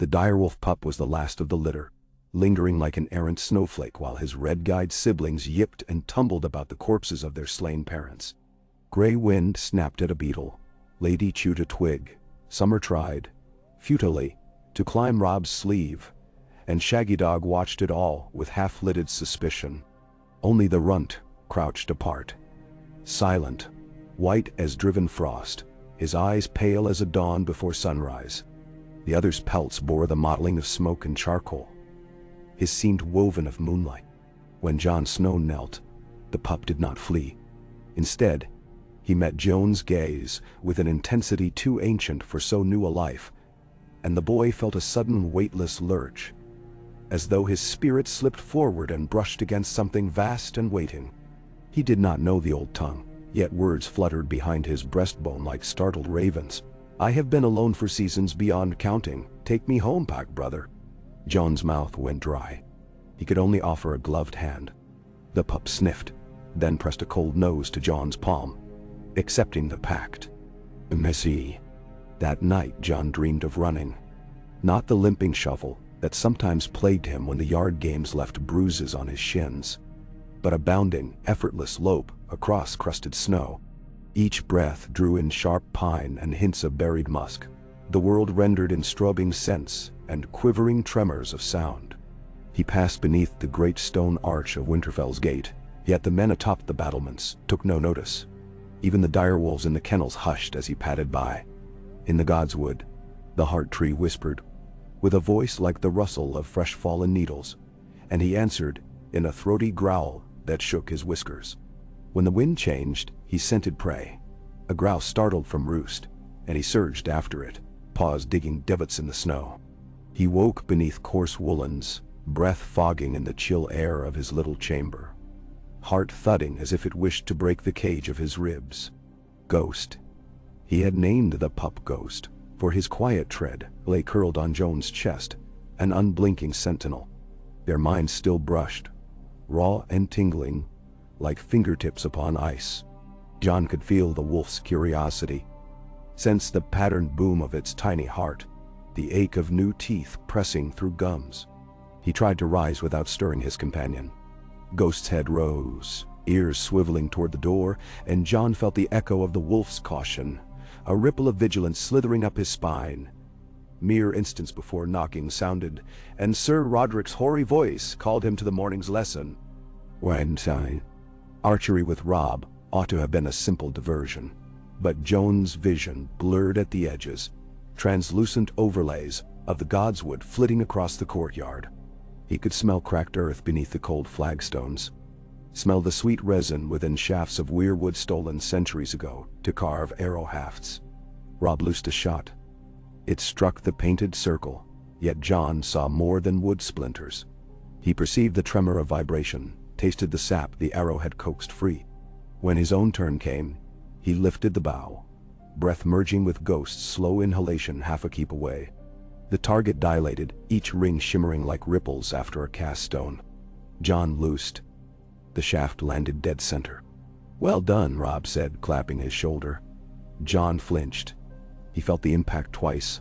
The direwolf pup was the last of the litter, lingering like an errant snowflake while his red-guyed siblings yipped and tumbled about the corpses of their slain parents. Gray Wind snapped at a beetle. Lady chewed a twig. Summer tried, futilely, to climb Rob's sleeve, and Shaggy Dog watched it all with half-lidded suspicion. Only the runt crouched apart, silent, white as driven frost, his eyes pale as a dawn before sunrise. The other's pelts bore the mottling of smoke and charcoal. His seemed woven of moonlight. When Jon Snow knelt, the pup did not flee. Instead, he met Jon's gaze with an intensity too ancient for so new a life, and the boy felt a sudden weightless lurch, as though his spirit slipped forward and brushed against something vast and waiting. He did not know the old tongue, yet words fluttered behind his breastbone like startled ravens. "I have been alone for seasons beyond counting. Take me home, pack brother." Jon's mouth went dry. He could only offer a gloved hand. The pup sniffed, then pressed a cold nose to Jon's palm, accepting the pact. Messy. That night Jon dreamed of running. Not the limping shuffle that sometimes plagued him when the yard games left bruises on his shins, but a bounding, effortless lope across crusted snow. Each breath drew in sharp pine and hints of buried musk, the world rendered in strobing scents and quivering tremors of sound. He passed beneath the great stone arch of Winterfell's gate, yet the men atop the battlements took no notice. Even the direwolves in the kennels hushed as he padded by. In the godswood, the heart tree whispered, with a voice like the rustle of fresh fallen needles, and he answered in a throaty growl that shook his whiskers. When the wind changed, he scented prey. A grouse startled from roost, and he surged after it, paws digging divots in the snow. He woke beneath coarse woolens, breath fogging in the chill air of his little chamber, heart thudding as if it wished to break the cage of his ribs. Ghost. He had named the pup Ghost, for his quiet tread lay curled on Jon's chest, an unblinking sentinel. Their minds still brushed, raw and tingling, like fingertips upon ice. Jon could feel the wolf's curiosity, sense the patterned boom of its tiny heart, the ache of new teeth pressing through gums. He tried to rise without stirring his companion. Ghost's head rose, ears swiveling toward the door, and Jon felt the echo of the wolf's caution, a ripple of vigilance slithering up his spine. Mere instants before knocking sounded, and Sir Roderick's hoary voice called him to the morning's lesson. Wednesday. Archery with Robb ought to have been a simple diversion, but Jon's vision blurred at the edges, translucent overlays of the godswood flitting across the courtyard. He could smell cracked earth beneath the cold flagstones, smell the sweet resin within shafts of weirwood stolen centuries ago to carve arrow hafts. Robb loosed a shot. It struck the painted circle, yet Jon saw more than wood splinters. He perceived the tremor of vibration, tasted the sap the arrow had coaxed free. When his own turn came, he lifted the bow, breath merging with Ghost's slow inhalation half a keep away. The target dilated, each ring shimmering like ripples after a cast stone. Jon loosed. The shaft landed dead center. "Well done," Robb said, clapping his shoulder. Jon flinched. He felt the impact twice.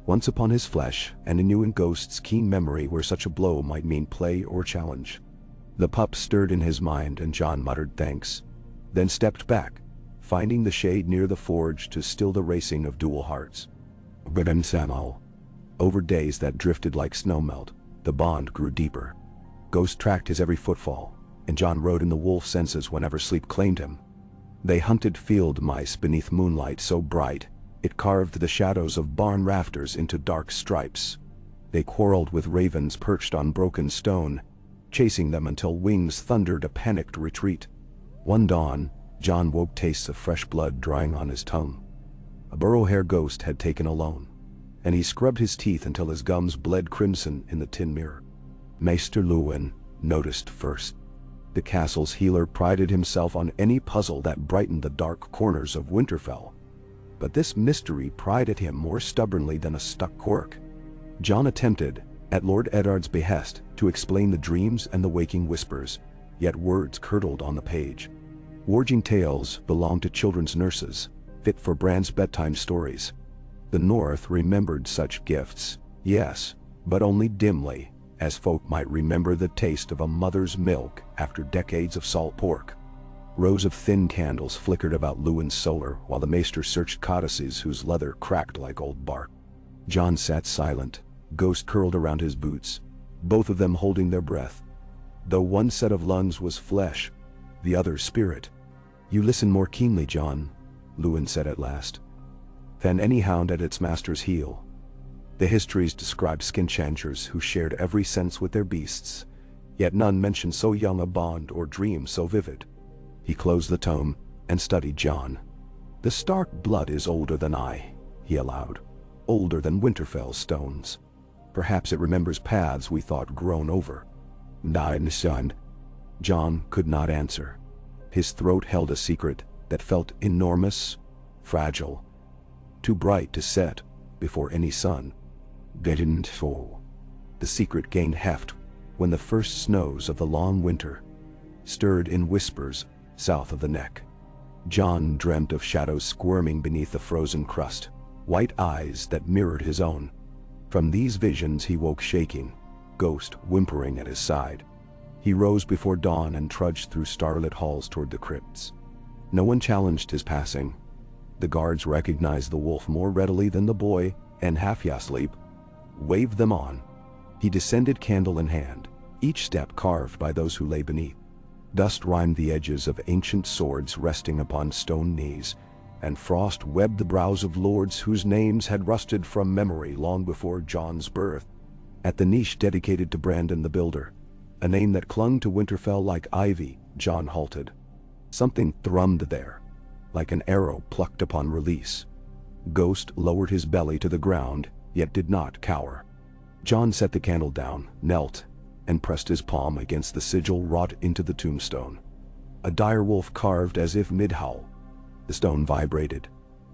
Once upon his flesh, and anew in Ghost's keen memory where such a blow might mean play or challenge. The pup stirred in his mind, and Jon muttered thanks, then stepped back, finding the shade near the forge to still the racing of dual hearts. Over days that drifted like snowmelt, the bond grew deeper. Ghost tracked his every footfall, and Jon rode in the wolf senses whenever sleep claimed him. They hunted field mice beneath moonlight so bright, it carved the shadows of barn rafters into dark stripes. They quarreled with ravens perched on broken stone, chasing them until wings thundered a panicked retreat. One dawn, Jon woke tastes of fresh blood drying on his tongue. A burrow-hair ghost had taken alone, and he scrubbed his teeth until his gums bled crimson in the tin mirror. Maester Luwin noticed first. The castle's healer prided himself on any puzzle that brightened the dark corners of Winterfell, but this mystery pried at him more stubbornly than a stuck cork. Jon attempted, at Lord Eddard's behest, to explain the dreams and the waking whispers, yet words curdled on the page. Warging tales belonged to children's nurses, fit for Bran's bedtime stories. The North remembered such gifts, yes, but only dimly, as folk might remember the taste of a mother's milk after decades of salt pork. Rows of thin candles flickered about Lewin's solar while the maester searched codices whose leather cracked like old bark. Jon sat silent, ghost curled around his boots, both of them holding their breath. Though one set of lungs was flesh, the other spirit. "You listen more keenly, Jon," Lewin said at last, "than any hound at its master's heel. The histories describe skin-changers who shared every sense with their beasts, yet none mentioned so young a bond or dream so vivid." He closed the tome and studied Jon. "The Stark blood is older than I," he allowed. "Older than Winterfell stones. Perhaps it remembers paths we thought grown over." "Nein, son." Jon could not answer. His throat held a secret that felt enormous, fragile, too bright to set before any sun. "Didn't so." The secret gained heft when the first snows of the long winter stirred in whispers south of the neck. Jon dreamt of shadows squirming beneath the frozen crust, white eyes that mirrored his own. From these visions he woke shaking, ghost whimpering at his side. He rose before dawn and trudged through starlit halls toward the crypts. No one challenged his passing. The guards recognized the wolf more readily than the boy, and half asleep, waved them on. He descended candle in hand, each step carved by those who lay beneath. Dust rimed the edges of ancient swords resting upon stone knees, and frost webbed the brows of lords whose names had rusted from memory long before Jon's birth. At the niche dedicated to Brandon the Builder, a name that clung to Winterfell like ivy, Jon halted. Something thrummed there, like an arrow plucked upon release. Ghost lowered his belly to the ground, yet did not cower. Jon set the candle down, knelt, and pressed his palm against the sigil wrought into the tombstone. A dire wolf carved as if mid-howl. The stone vibrated,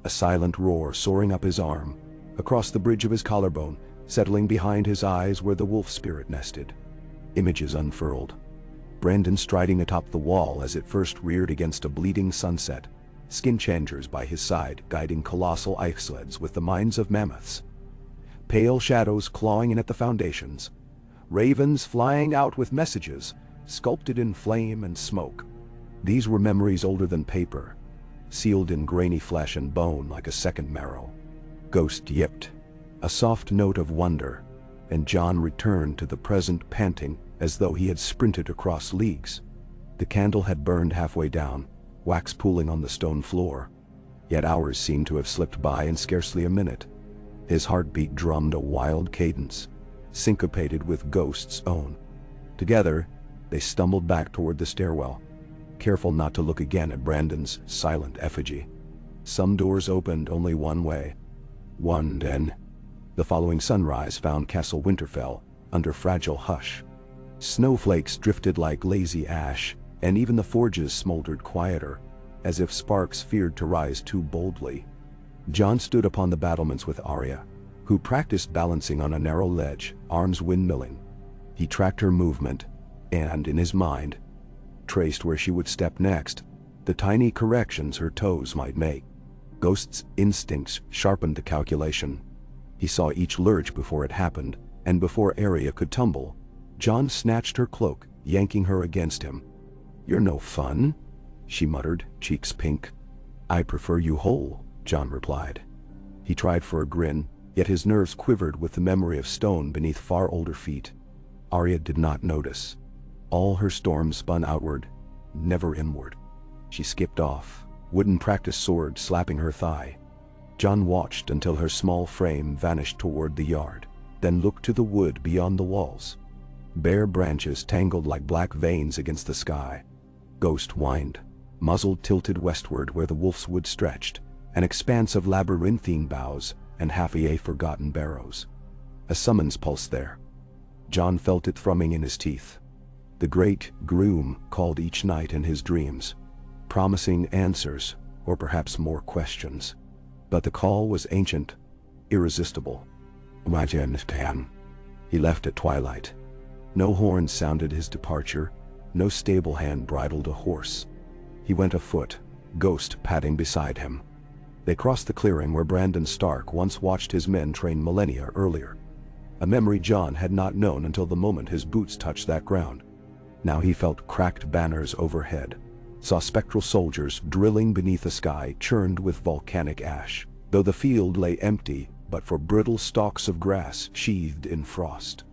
a silent roar soaring up his arm, across the bridge of his collarbone, settling behind his eyes where the wolf spirit nested. Images unfurled. Brandon striding atop the wall as it first reared against a bleeding sunset, skin-changers by his side guiding colossal ice sleds with the minds of mammoths. Pale shadows clawing in at the foundations. Ravens flying out with messages, sculpted in flame and smoke. These were memories older than paper, sealed in grainy flesh and bone like a second marrow. Ghost yipped, a soft note of wonder, and Jon returned to the present panting as though he had sprinted across leagues. The candle had burned halfway down, wax pooling on the stone floor. Yet hours seemed to have slipped by in scarcely a minute. His heartbeat drummed a wild cadence, syncopated with Ghost's own. Together, they stumbled back toward the stairwell, careful not to look again at Brandon's silent effigy. Some doors opened only one way. One then. The following sunrise found Castle Winterfell under fragile hush. Snowflakes drifted like lazy ash, and even the forges smoldered quieter, as if sparks feared to rise too boldly. Jon stood upon the battlements with Arya, who practiced balancing on a narrow ledge, arms windmilling. He tracked her movement, and, in his mind, traced where she would step next, the tiny corrections her toes might make. Ghost's instincts sharpened the calculation. He saw each lurch before it happened, and before Arya could tumble, Jon snatched her cloak, yanking her against him. "You're no fun," she muttered, cheeks pink. "I prefer you whole," Jon replied. He tried for a grin, yet his nerves quivered with the memory of stone beneath far older feet. Arya did not notice. All her storm spun outward, never inward. She skipped off, wooden practice sword slapping her thigh. Jon watched until her small frame vanished toward the yard, then looked to the wood beyond the walls. Bare branches tangled like black veins against the sky. Ghost whined, muzzle tilted westward where the wolf's wood stretched, an expanse of labyrinthine boughs and half-a forgotten barrows. A summons pulsed there. Jon felt it thrumming in his teeth. The great groom called each night in his dreams, promising answers, or perhaps more questions. But the call was ancient, irresistible. He left at twilight. No horn sounded his departure, no stable hand bridled a horse. He went afoot, Ghost padding beside him. They crossed the clearing where Brandon Stark once watched his men train millennia earlier. A memory Jon had not known until the moment his boots touched that ground. Now he felt cracked banners overhead, saw spectral soldiers drilling beneath a sky churned with volcanic ash, though the field lay empty but for brittle stalks of grass sheathed in frost.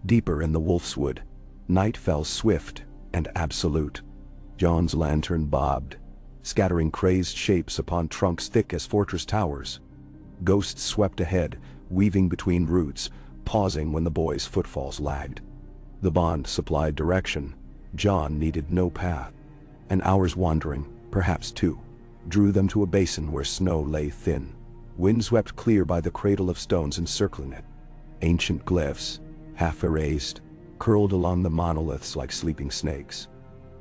Deeper in the Wolfswood, night fell swift and absolute. Jon's lantern bobbed, scattering crazed shapes upon trunks thick as fortress towers. Ghosts swept ahead, weaving between roots, pausing when the boys' footfalls lagged. The bond supplied direction. Jon needed no path. An hour's wandering, perhaps two, drew them to a basin where snow lay thin, windswept clear by the cradle of stones encircling it. Ancient glyphs, half erased, curled along the monoliths like sleeping snakes.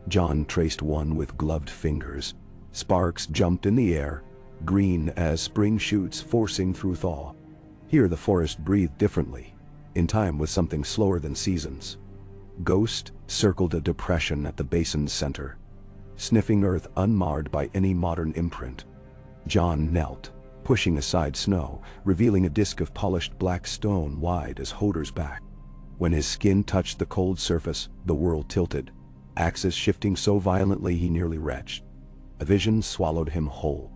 Jon traced one with gloved fingers. Sparks jumped in the air, green as spring shoots forcing through thaw. Here the forest breathed differently, in time with something slower than seasons. Ghost circled a depression at the basin's center, sniffing earth unmarred by any modern imprint. Jon knelt, pushing aside snow, revealing a disk of polished black stone wide as Hodor's back. When his skin touched the cold surface, the world tilted, axis shifting so violently he nearly retched. A vision swallowed him whole.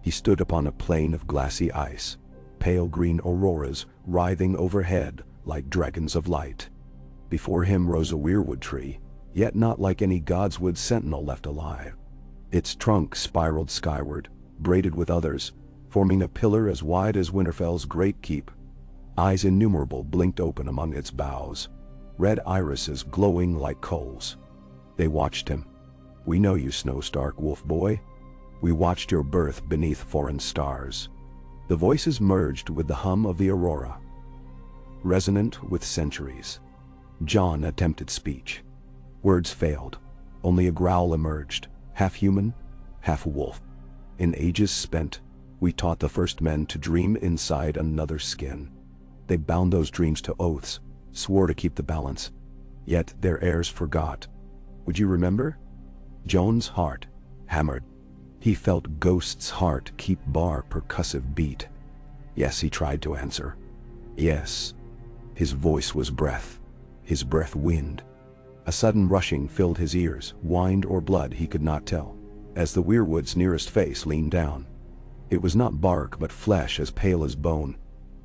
He stood upon a plain of glassy ice, pale green auroras writhing overhead like dragons of light. Before him rose a weirwood tree, yet not like any godswood sentinel left alive. Its trunk spiraled skyward, braided with others, forming a pillar as wide as Winterfell's great keep. Eyes innumerable blinked open among its boughs, red irises glowing like coals. They watched him. "We know you, Snow Stark, wolf boy. We watched your birth beneath foreign stars." The voices merged with the hum of the aurora, resonant with centuries. Jon attempted speech. Words failed. Only a growl emerged, half human, half wolf. In ages spent, we taught the first men to dream inside another skin. They bound those dreams to oaths, swore to keep the balance. Yet their heirs forgot. Would you remember? Jon's heart hammered. He felt Ghost's heart keep bar percussive beat. Yes, he tried to answer. Yes. His voice was breath, his breath wind. A sudden rushing filled his ears, wind or blood he could not tell, as the weirwood's nearest face leaned down. It was not bark but flesh as pale as bone,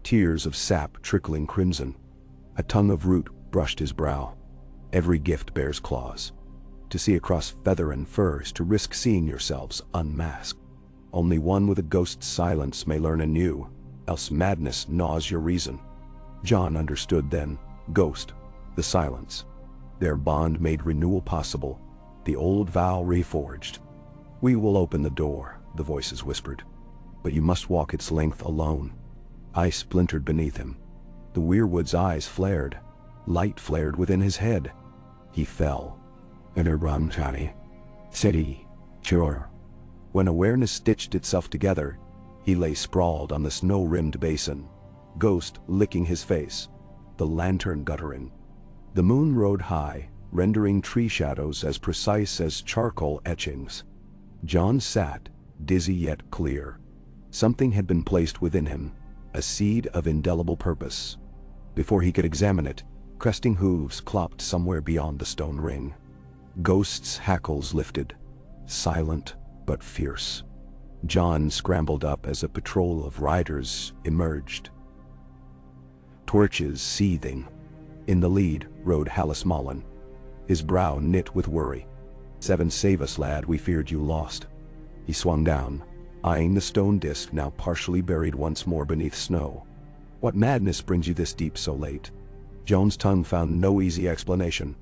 tears of sap trickling crimson. A tongue of root brushed his brow. Every gift bears claws. To see across feather and fur is to risk seeing yourselves unmasked. Only one with a ghost's silence may learn anew, else madness gnaws your reason. Jon understood then. Ghost, the silence. Their bond made renewal possible, the old vow reforged. "We will open the door," the voices whispered. "But you must walk its length alone." Ice splintered beneath him. The weirwood's eyes flared. Light flared within his head. He fell. City. Chur. When awareness stitched itself together, he lay sprawled on the snow-rimmed basin, Ghost licking his face, the lantern guttering. The moon rode high, rendering tree shadows as precise as charcoal etchings. Jon sat, dizzy yet clear. Something had been placed within him, a seed of indelible purpose. Before he could examine it, cresting hooves clopped somewhere beyond the stone ring. Ghost's hackles lifted, silent but fierce. Jon scrambled up as a patrol of riders emerged, torches seething. In the lead rode Hallis Mullen, his brow knit with worry. "7 save us, lad, we feared you lost." He swung down, eyeing the stone disk now partially buried once more beneath snow. "What madness brings you this deep so late?" Jon's tongue found no easy explanation.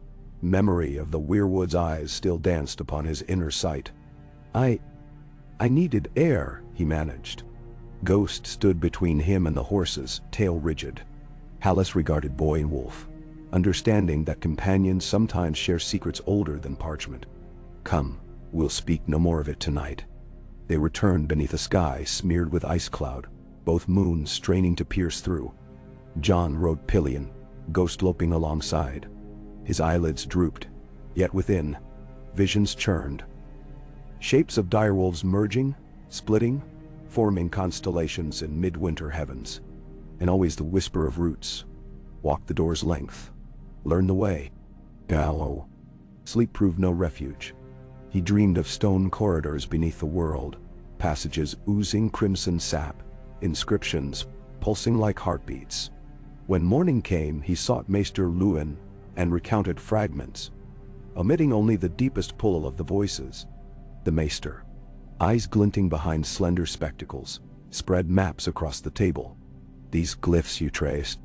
Memory of the weirwood's eyes still danced upon his inner sight. I needed air," he managed. Ghost stood between him and the horses, tail rigid. Hallis regarded boy and wolf, understanding that companions sometimes share secrets older than parchment. "Come, we'll speak no more of it tonight." They returned beneath a sky smeared with ice cloud, both moons straining to pierce through. Jon rode pillion, Ghost loping alongside. His eyelids drooped, yet within, visions churned. Shapes of direwolves merging, splitting, forming constellations in midwinter heavens. And always the whisper of roots. Walk the door's length. Learn the way. Gallo. Sleep proved no refuge. He dreamed of stone corridors beneath the world, passages oozing crimson sap, inscriptions pulsing like heartbeats. When morning came, he sought Maester Luwin and recounted fragments, omitting only the deepest pull of the voices. The Maester, eyes glinting behind slender spectacles, spread maps across the table. These glyphs you traced.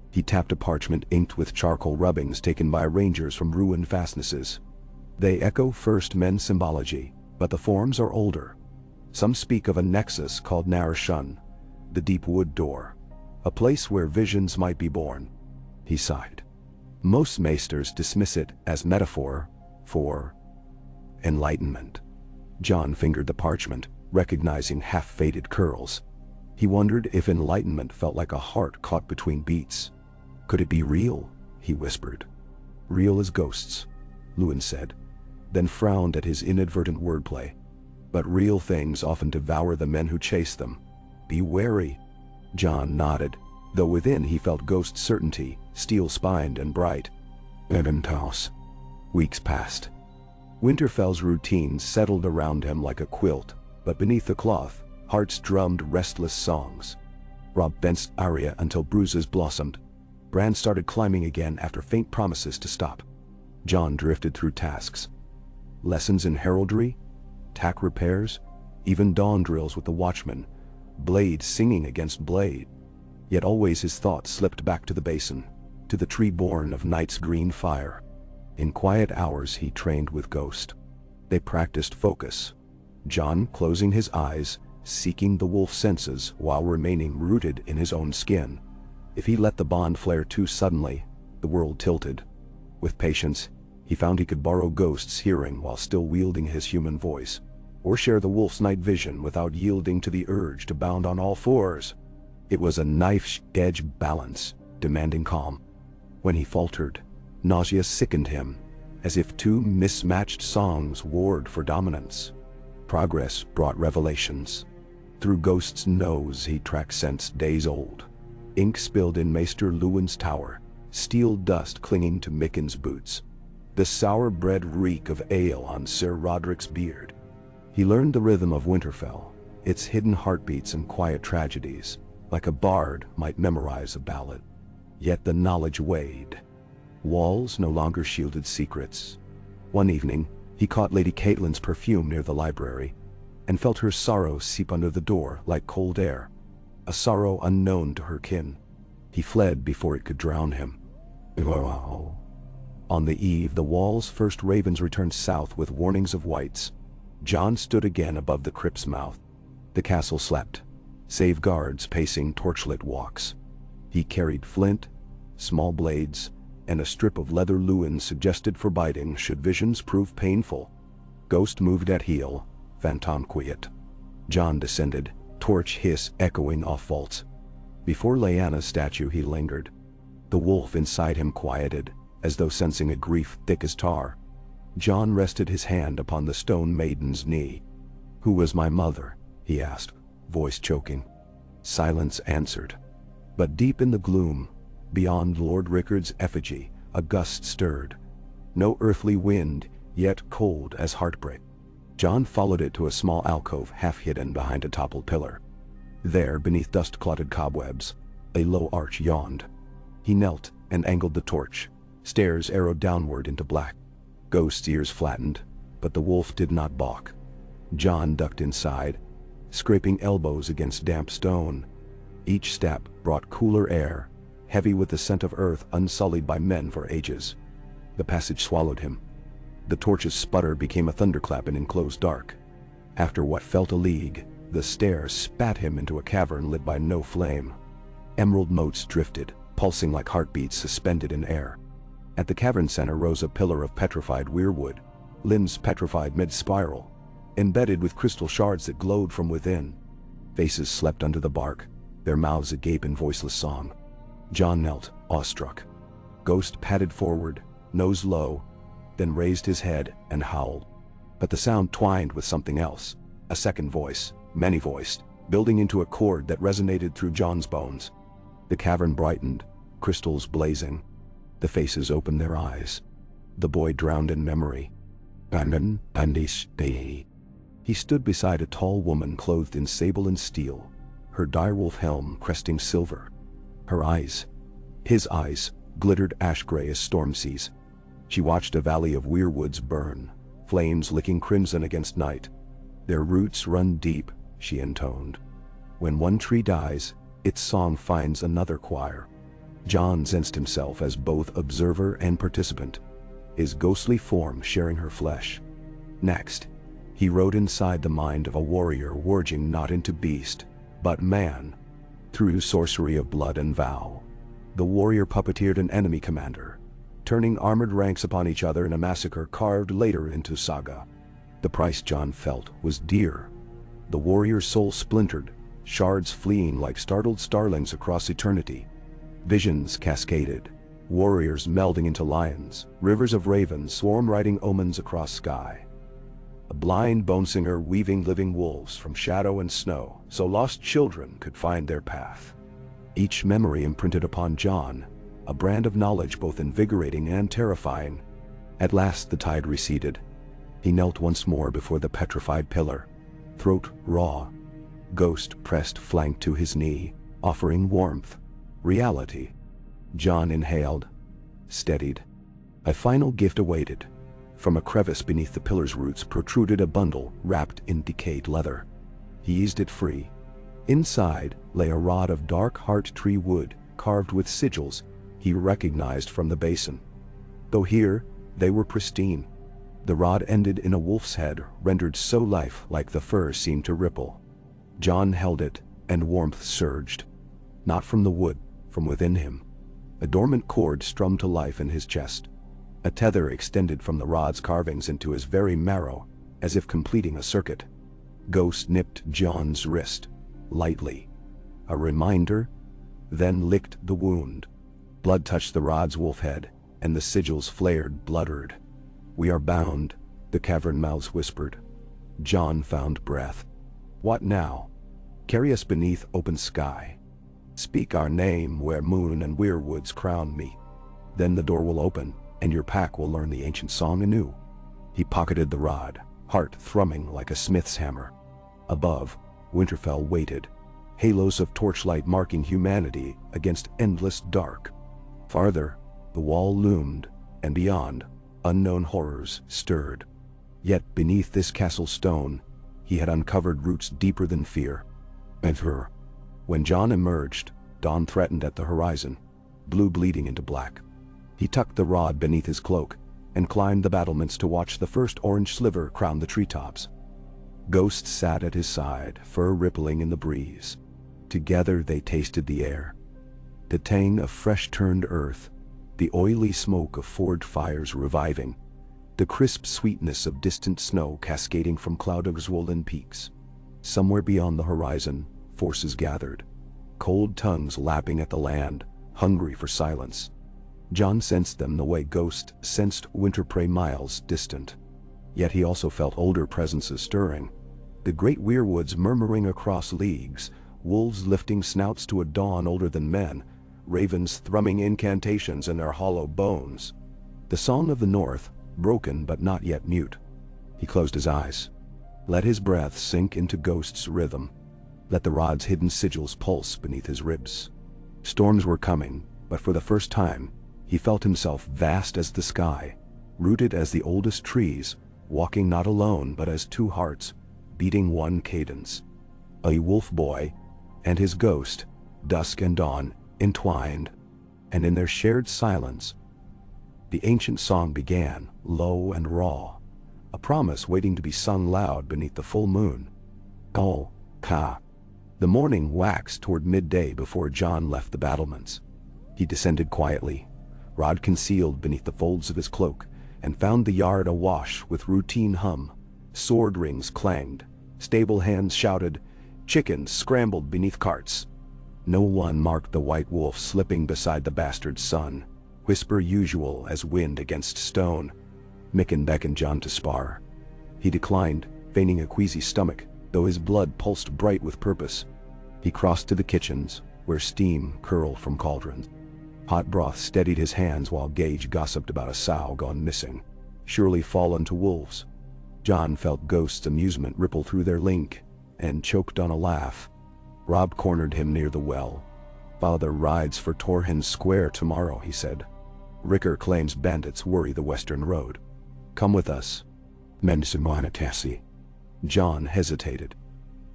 He tapped a parchment inked with charcoal rubbings taken by rangers from ruined fastnesses. They echo first men symbology, but the forms are older. Some speak of a nexus called Nar Shun, the deep wood door, a place where visions might be born. He sighed. Most maesters dismiss it as metaphor for enlightenment. John fingered the parchment, recognizing half-faded curls. He wondered if enlightenment felt like a heart caught between beats. Could it be real? He whispered. Real as ghosts, Luwin said, then frowned at his inadvertent wordplay. But real things often devour the men who chase them. Be wary. John nodded, though within he felt ghost certainty, steel-spined and bright. Eventos. Weeks passed. Winterfell's routines settled around him like a quilt, but beneath the cloth, hearts drummed restless songs. Robb fenced Arya until bruises blossomed. Bran started climbing again after faint promises to stop. John drifted through tasks. Lessons in heraldry, tack repairs, even dawn drills with the watchmen, blade singing against blade. Yet always his thoughts slipped back to the basin, to the tree born of night's green fire. In quiet hours he trained with Ghost. They practiced focus, John closing his eyes, seeking the wolf senses while remaining rooted in his own skin. If he let the bond flare too suddenly, the world tilted. With patience, he found he could borrow Ghost's hearing while still wielding his human voice, or share the wolf's night vision without yielding to the urge to bound on all fours. It was a knife-edge balance, demanding calm. When he faltered, nausea sickened him, as if two mismatched songs warred for dominance. Progress brought revelations. Through Ghost's nose he tracked scents days old. Ink spilled in Maester Luwin's tower, steel dust clinging to Mikken's boots. The sour bread reek of ale on Sir Roderick's beard. He learned the rhythm of Winterfell, its hidden heartbeats and quiet tragedies, like a bard might memorize a ballad. Yet the knowledge weighed. Walls no longer shielded secrets. One evening, he caught Lady Catelyn's perfume near the library, and felt her sorrow seep under the door like cold air, a sorrow unknown to her kin. He fled before it could drown him. On the eve, the wall's first ravens returned south with warnings of wights. John stood again above the crypt's mouth. The castle slept, save guards pacing torchlit walks. He carried flint, small blades, and a strip of leather Luwin suggested for biting should visions prove painful. Ghost moved at heel, Phantom quiet. John descended, torch hiss echoing off vaults. Before Lyanna's statue he lingered. The wolf inside him quieted, as though sensing a grief thick as tar. John rested his hand upon the stone maiden's knee. "Who was my mother?" he asked, voice choking. Silence answered. But deep in the gloom, beyond Lord Rickard's effigy, a gust stirred. No earthly wind, yet cold as heartbreak. John followed it to a small alcove half hidden behind a toppled pillar. There, beneath dust-clotted cobwebs, a low arch yawned. He knelt and angled the torch. Stairs arrowed downward into black. Ghost's ears flattened, but the wolf did not balk. John ducked inside, scraping elbows against damp stone. Each step brought cooler air, heavy with the scent of earth unsullied by men for ages. The passage swallowed him. The torch's sputter became a thunderclap in enclosed dark. After what felt a league, the stair spat him into a cavern lit by no flame. Emerald motes drifted, pulsing like heartbeats suspended in air. At the cavern center rose a pillar of petrified weirwood, limbs petrified mid-spiral, embedded with crystal shards that glowed from within. Faces slept under the bark, their mouths agape in voiceless song. John knelt, awestruck. Ghost padded forward, nose low, then raised his head and howled. But the sound twined with something else, a second voice, many-voiced, building into a chord that resonated through Jon's bones. The cavern brightened, crystals blazing. The faces opened their eyes. The boy drowned in memory. He stood beside a tall woman clothed in sable and steel, her direwolf helm cresting silver. Her eyes, his eyes, glittered ash-gray as storm seas. She watched a valley of weirwoods burn, flames licking crimson against night. Their roots run deep, she intoned. When one tree dies, its song finds another choir. Jon sensed himself as both observer and participant, his ghostly form sharing her flesh. Next, he rode inside the mind of a warrior warging not into beast, but man. Through sorcery of blood and vow, the warrior puppeteered an enemy commander, turning armored ranks upon each other in a massacre carved later into saga. The price Jon felt was dear. The warrior's soul splintered, shards fleeing like startled starlings across eternity. Visions cascaded, warriors melding into lions, rivers of ravens swarm riding omens across sky. A blind bone singer weaving living wolves from shadow and snow, so lost children could find their path. Each memory imprinted upon Jon, a brand of knowledge both invigorating and terrifying. At last the tide receded. He knelt once more before the petrified pillar, throat raw. Ghost pressed flank to his knee, offering warmth, reality. Jon inhaled, steadied. A final gift awaited. From a crevice beneath the pillar's roots protruded a bundle wrapped in decayed leather. He eased it free. Inside lay a rod of dark heart tree wood carved with sigils he recognized from the basin. Though here, they were pristine. The rod ended in a wolf's head rendered so lifelike the fur seemed to ripple. Jon held it, and warmth surged. Not from the wood, from within him. A dormant cord strummed to life in his chest. A tether extended from the rod's carvings into his very marrow, as if completing a circuit. Ghost nipped Jon's wrist, lightly. A reminder, then licked the wound. Blood touched the rod's wolf head, and the sigils flared bloodred. "We are bound," the cavern mouths whispered. Jon found breath. "What now?" "Carry us beneath open sky. Speak our name where moon and weirwoods crown meet. Then the door will open, and your pack will learn the ancient song anew." He pocketed the rod, heart thrumming like a smith's hammer. Above, Winterfell waited, halos of torchlight marking humanity against endless dark. Farther, the wall loomed, and beyond, unknown horrors stirred. Yet beneath this castle stone, he had uncovered roots deeper than fear. Enter. When Jon emerged, dawn threatened at the horizon, blue bleeding into black. He tucked the rod beneath his cloak, and climbed the battlements to watch the first orange sliver crown the treetops. Ghost sat at his side, fur rippling in the breeze. Together they tasted the air. The tang of fresh-turned earth, the oily smoke of forged fires reviving, the crisp sweetness of distant snow cascading from cloud-swollen peaks. Somewhere beyond the horizon, forces gathered, cold tongues lapping at the land, hungry for silence. Jon sensed them the way Ghost sensed winter prey miles distant. Yet he also felt older presences stirring. The great weirwoods murmuring across leagues, wolves lifting snouts to a dawn older than men, ravens thrumming incantations in their hollow bones. The song of the north, broken but not yet mute. He closed his eyes. Let his breath sink into Ghost's rhythm. Let the rod's hidden sigils pulse beneath his ribs. Storms were coming, but for the first time, he felt himself vast as the sky, rooted as the oldest trees, walking not alone but as two hearts, beating one cadence. A wolf boy and his ghost, dusk and dawn, entwined, and in their shared silence, the ancient song began, low and raw, a promise waiting to be sung loud beneath the full moon. Oh, ka. The morning waxed toward midday before Jon left the battlements. He descended quietly, rod concealed beneath the folds of his cloak, and found the yard awash with routine hum. Sword rings clanged, stable hands shouted, chickens scrambled beneath carts. No one marked the white wolf slipping beside the bastard son, whisper usual as wind against stone. Mikken beckoned Jon to spar. He declined, feigning a queasy stomach, though his blood pulsed bright with purpose. He crossed to the kitchens, where steam curled from cauldrons. Hot broth steadied his hands while Gage gossiped about a sow gone missing, surely fallen to wolves. Jon felt Ghost's amusement ripple through their link, and choked on a laugh. Robb cornered him near the well. "Father rides for Torrhen's Square tomorrow," he said. "Ricker claims bandits worry the western road. Come with us." "Mensimonatasi." Jon hesitated.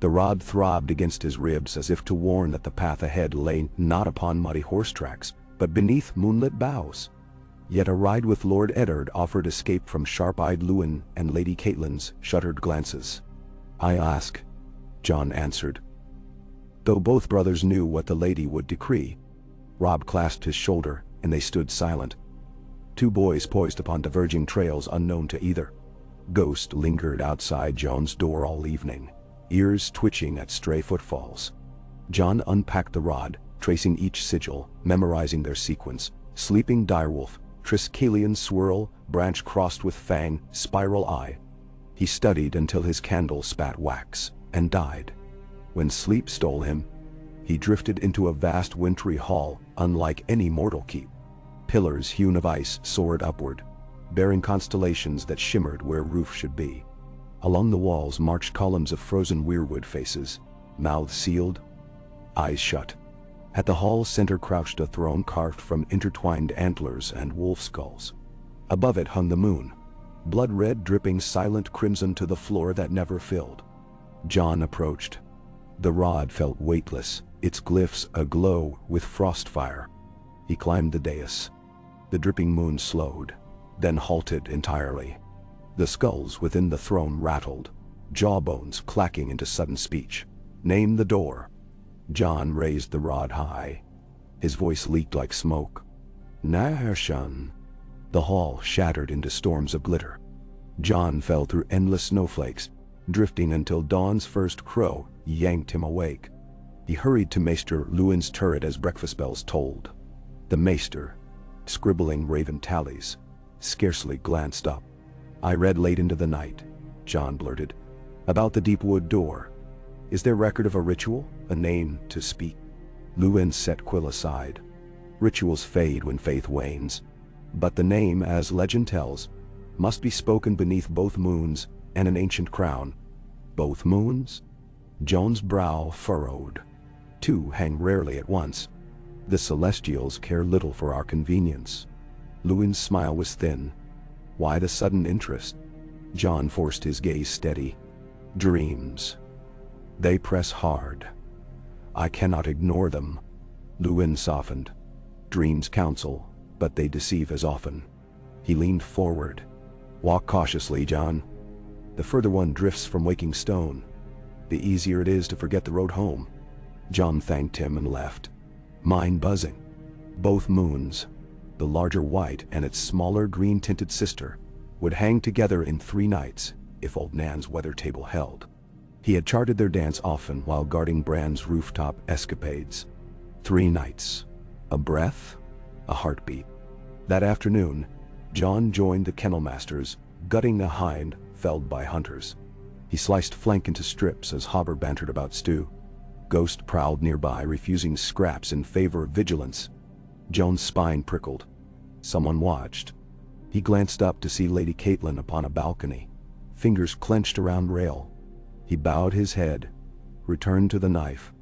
The rod throbbed against his ribs as if to warn that the path ahead lay not upon muddy horse tracks, but beneath moonlit boughs. Yet a ride with Lord Eddard offered escape from sharp-eyed Luwin and Lady Catelyn's shuttered glances. "I ask," Jon answered, though both brothers knew what the lady would decree. Robb clasped his shoulder, and they stood silent. Two boys poised upon diverging trails unknown to either. Ghost lingered outside Jon's door all evening, ears twitching at stray footfalls. Jon unpacked the rod, tracing each sigil, memorizing their sequence: sleeping direwolf, Triskelion swirl, branch crossed with fang, spiral eye. He studied until his candle spat wax, and died. When sleep stole him, he drifted into a vast wintry hall, unlike any mortal keep. Pillars hewn of ice soared upward, bearing constellations that shimmered where roof should be. Along the walls marched columns of frozen weirwood faces, mouths sealed, eyes shut. At the hall's center crouched a throne carved from intertwined antlers and wolf skulls. Above it hung the moon, blood red dripping silent crimson to the floor that never filled. Jon approached. The rod felt weightless, its glyphs aglow with frost fire. He climbed the dais. The dripping moon slowed, then halted entirely. The skulls within the throne rattled, jawbones clacking into sudden speech. "Name the door." Jon raised the rod high. His voice leaked like smoke. "Nahershan." The hall shattered into storms of glitter. Jon fell through endless snowflakes, drifting until dawn's first crow yanked him awake. He hurried to Maester Luwin's turret as breakfast bells tolled. The Maester, scribbling raven tallies, scarcely glanced up. "I read late into the night," Jon blurted, "about the deep wood door. Is there record of a ritual, a name to speak?" Luwin set quill aside. Rituals fade when faith wanes, but the name, as legend tells, must be spoken beneath both moons and an ancient crown. Both moons? Jon's brow furrowed. Two hang rarely at once. The Celestials care little for our convenience. Luwin's smile was thin. Why the sudden interest? Jon forced his gaze steady. "Dreams. They press hard. I cannot ignore them." Luwin softened. "Dreams counsel, but they deceive as often." He leaned forward. "Walk cautiously, Jon. The further one drifts from waking stone, the easier it is to forget the road home." Jon thanked him and left, mind buzzing. Both moons, the larger white and its smaller green-tinted sister, would hang together in 3 nights, if old Nan's weather table held. He had charted their dance often while guarding Bran's rooftop escapades. 3 nights. A breath, a heartbeat. That afternoon, Jon joined the kennel masters, gutting a hind felled by hunters. He sliced flank into strips as Hobber bantered about stew. Ghost prowled nearby, refusing scraps in favor of vigilance. Jon's spine prickled. Someone watched. He glanced up to see Lady Catelyn upon a balcony, fingers clenched around rail. He bowed his head, returned to the knife,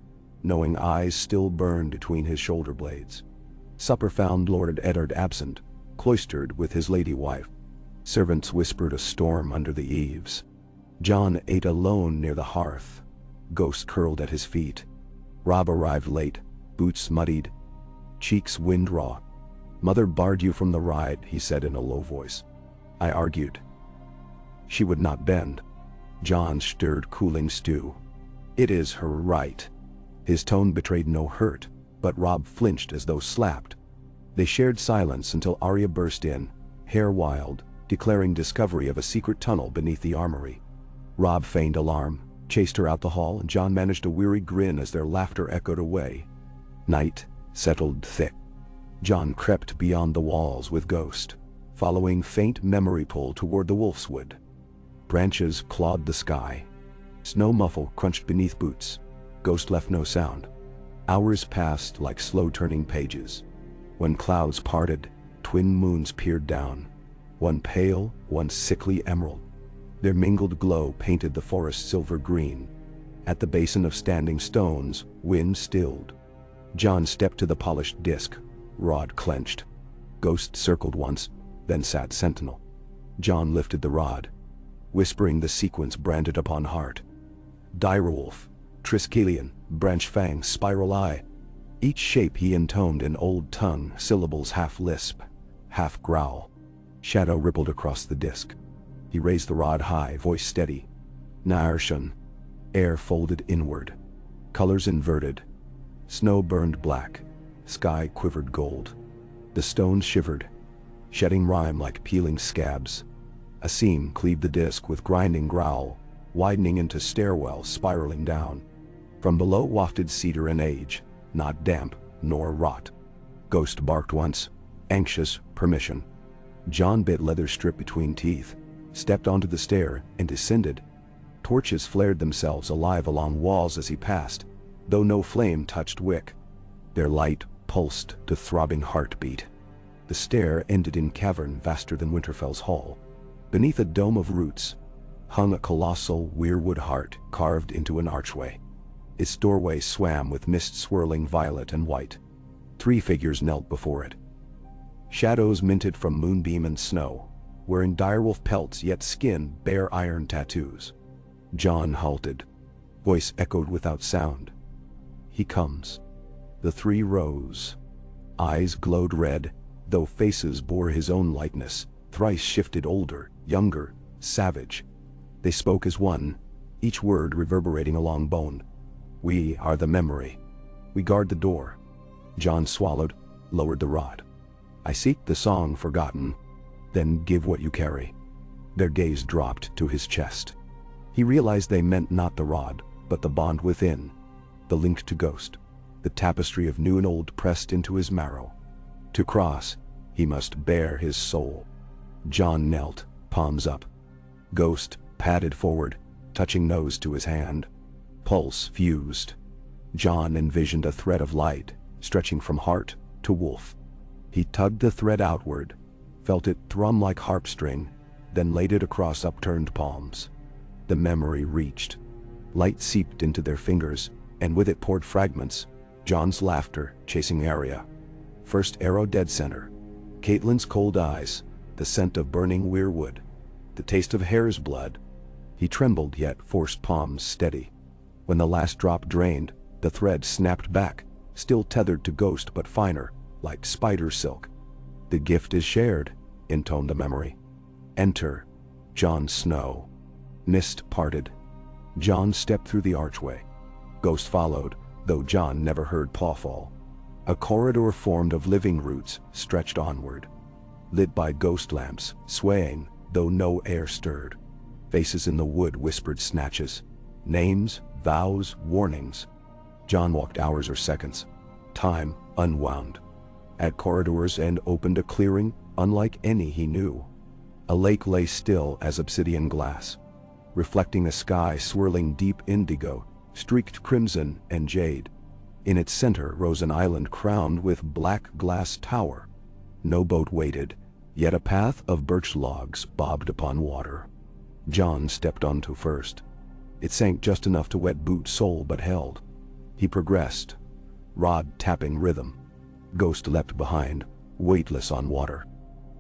knowing eyes still burned between his shoulder blades. Supper found Lord Eddard absent, cloistered with his lady wife. Servants whispered a storm under the eaves. Jon ate alone near the hearth. Ghost curled at his feet. Robb arrived late, boots muddied, cheeks wind-raw. "Mother barred you from the ride," he said in a low voice. I argued. She would not bend. Jon stirred cooling stew. "It is her right." His tone betrayed no hurt, but Robb flinched as though slapped. They shared silence until Arya burst in, hair wild, declaring discovery of a secret tunnel beneath the armory. Robb feigned alarm, chased her out the hall, and Jon managed a weary grin as their laughter echoed away. Night settled thick. Jon crept beyond the walls with Ghost, following faint memory pull toward the Wolfswood. Branches clawed the sky. Snow muffle crunched beneath boots. Ghost left no sound. Hours passed like slow-turning pages. When clouds parted, twin moons peered down. One pale, one sickly emerald. Their mingled glow painted the forest silver green. At the basin of standing stones, wind stilled. Jon stepped to the polished disc, rod clenched. Ghost circled once, then sat sentinel. Jon lifted the rod, whispering the sequence branded upon heart. Direwolf, Triskelion, Branch Fang, Spiral Eye. Each shape he intoned in old tongue, syllables half lisp, half growl. Shadow rippled across the disc. He raised the rod high, voice steady. Naershun. Air folded inward. Colors inverted. Snow burned black. Sky quivered gold. The stones shivered, shedding rime like peeling scabs. A seam cleaved the disc with grinding growl, widening into stairwell spiraling down. From below wafted cedar and age, not damp nor rot. Ghost barked once, anxious permission. Jon bit leather strip between teeth, stepped onto the stair and descended. Torches flared themselves alive along walls as he passed, though no flame touched wick. Their light pulsed to throbbing heartbeat. The stair ended in cavern vaster than Winterfell's hall. Beneath a dome of roots hung a colossal weirwood heart carved into an archway. Its doorway swam with mist swirling violet and white. 3 figures knelt before it. Shadows minted from moonbeam and snow, wearing direwolf pelts yet skin bare iron tattoos. Jon halted. Voice echoed without sound. He comes. The 3 rose. Eyes glowed red, though faces bore his own likeness, thrice shifted older, younger, savage. They spoke as one, each word reverberating along bone. We are the memory. We guard the door. Jon swallowed, lowered the rod. I seek the song forgotten, then give what you carry. Their gaze dropped to his chest. He realized they meant not the rod, but the bond within, the link to Ghost, the tapestry of new and old pressed into his marrow. To cross, he must bare his soul. Jon knelt, palms up. Ghost padded forward, touching nose to his hand. Pulse fused. Jon envisioned a thread of light, stretching from heart to wolf. He tugged the thread outward, felt it thrum like harp string, then laid it across upturned palms. The memory reached. Light seeped into their fingers, and with it poured fragments. Jon's laughter chasing Arya. First arrow dead center. Catelyn's cold eyes, the scent of burning weirwood, the taste of hare's blood. He trembled yet forced palms steady. When the last drop drained, the thread snapped back, still tethered to Ghost but finer, like spider silk. The gift is shared, intoned the memory. Enter, Jon Snow. Mist parted. Jon stepped through the archway. Ghost followed, though Jon never heard pawfall. A corridor formed of living roots stretched onward. Lit by ghost lamps, swaying, though no air stirred. Faces in the wood whispered snatches. Names, vows, warnings. Jon walked hours or seconds. Time unwound. At corridor's end opened a clearing unlike any he knew. A lake lay still as obsidian glass, reflecting a sky swirling deep indigo, streaked crimson and jade. In its center rose an island crowned with black glass tower. No boat waited, yet a path of birch logs bobbed upon water. Jon stepped onto first. It sank just enough to wet boot sole but held. He progressed, rod tapping rhythm. Ghost leapt behind, weightless on water.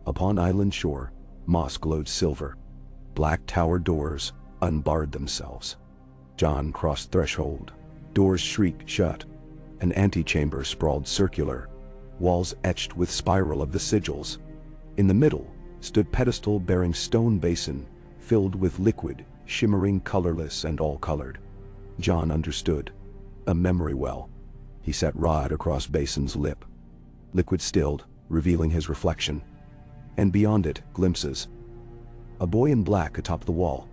Upon island shore, moss glowed silver. Black tower doors unbarred themselves. Jon crossed threshold. Doors shrieked shut. An antechamber sprawled circular, walls etched with spiral of the sigils. In the middle stood pedestal bearing stone basin filled with liquid, shimmering colorless and all-colored. Jon understood. A memory well. He set rod across basin's lip. Liquid stilled, revealing his reflection. And beyond it, glimpses. A boy in black atop the wall.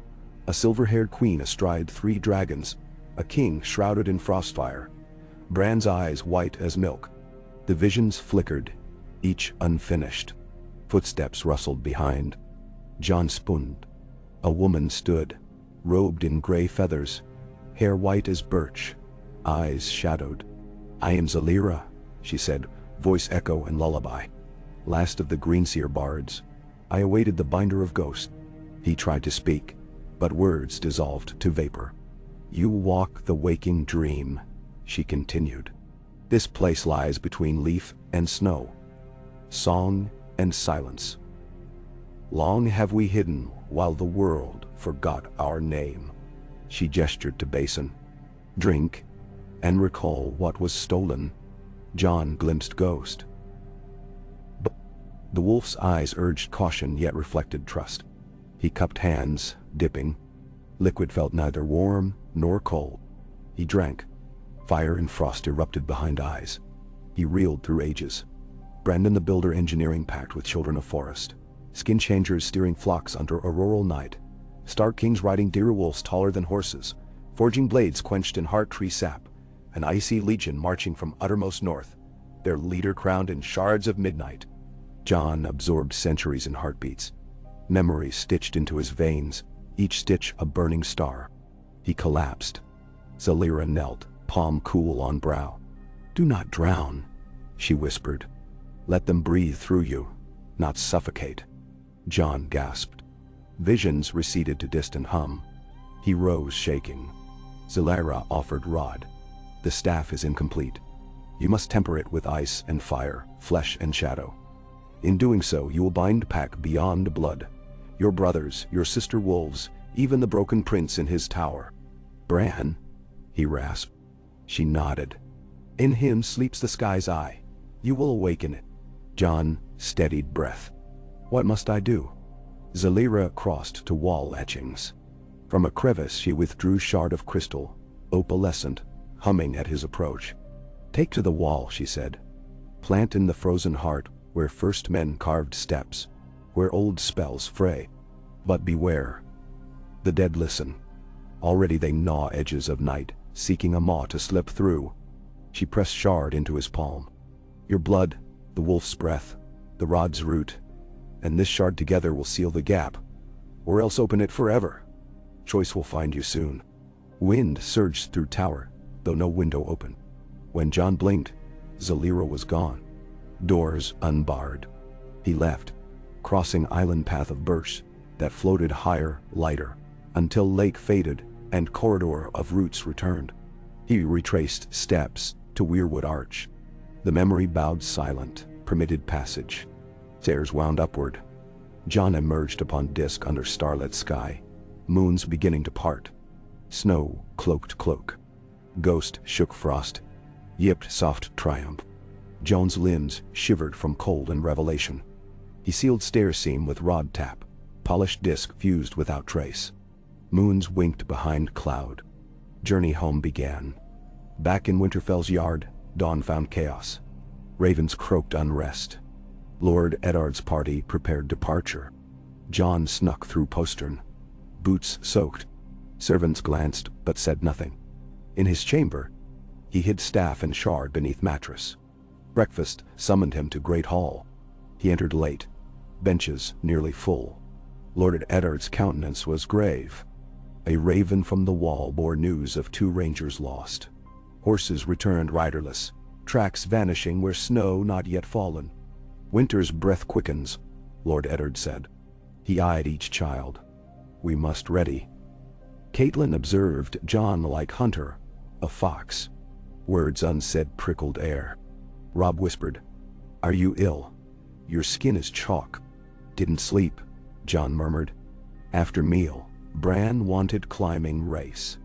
A silver-haired queen astride 3 dragons. A king shrouded in frostfire. Bran's eyes white as milk. The visions flickered, each unfinished. Footsteps rustled behind. Jon spunned. A woman stood, robed in gray feathers, hair white as birch, eyes shadowed. "I am Zalira," she said, voice echo and lullaby. "Last of the Greenseer bards. I awaited the binder of ghosts." He tried to speak, but words dissolved to vapor. "You walk the waking dream," she continued. "This place lies between leaf and snow, song and silence. Long have we hidden while the world forgot our name." She gestured to basin. "Drink and recall what was stolen." Jon glimpsed ghost. But the wolf's eyes urged caution yet reflected trust. He cupped hands, dipping. Liquid felt neither warm nor cold. He drank. Fire and frost erupted behind eyes. He reeled through ages. Brandon the Builder engineering pact with children of forest. Skin changers steering flocks under auroral night. Stark kings riding deer wolves taller than horses. Forging blades quenched in heart tree sap. An icy legion marching from uttermost north. Their leader crowned in shards of midnight. Jon absorbed centuries in heartbeats. Memories stitched into his veins, each stitch a burning star. He collapsed. Zalira knelt, palm cool on brow. "Do not drown," she whispered. "Let them breathe through you, not suffocate." Jon gasped. Visions receded to distant hum. He rose shaking. Zalira offered rod. "The staff is incomplete. You must temper it with ice and fire, flesh and shadow. In doing so, you will bind pack beyond blood. Your brothers, your sister wolves, even the broken prince in his tower." "Bran?" he rasped. She nodded. "In him sleeps the sky's eye. You will awaken it." Jon steadied breath. "What must I do?" Zalira crossed to wall etchings. From a crevice she withdrew shard of crystal, opalescent, humming at his approach. "Take to the wall," she said. "Plant in the frozen heart where first men carved steps, where old spells fray. But beware. The dead listen. Already they gnaw edges of night, seeking a maw to slip through." She pressed shard into his palm. "Your blood, the wolf's breath, the rod's root, and this shard together will seal the gap, or else open it forever. Choice will find you soon." Wind surged through tower, though no window opened. When Jon blinked, Zalira was gone. Doors unbarred. He left, crossing island path of birch that floated higher, lighter, until lake faded and corridor of roots returned. He retraced steps to Weirwood Arch. The memory bowed silent, permitted passage. Stairs wound upward. Jon emerged upon disk under starlit sky. Moons beginning to part. Snow cloaked cloak. Ghost shook frost. Yipped soft triumph. Jon's limbs shivered from cold and revelation. He sealed stair seam with rod tap. Polished disk fused without trace. Moons winked behind cloud. Journey home began. Back in Winterfell's yard, dawn found chaos. Ravens croaked unrest. Lord Eddard's party prepared departure. Jon snuck through postern. Boots soaked. Servants glanced but said nothing. In his chamber, he hid staff and shard beneath mattress. Breakfast summoned him to Great Hall. He entered late. Benches nearly full. Lord Eddard's countenance was grave. A raven from the wall bore news of 2 rangers lost. Horses returned riderless, tracks vanishing where snow not yet fallen. "Winter's breath quickens," Lord Eddard said. He eyed each child. "We must ready." Caitlin observed Jon like hunter, a fox. Words unsaid prickled air. Robb whispered, "Are you ill? Your skin is chalk." "Didn't sleep," Jon murmured. After meal, Bran wanted climbing race.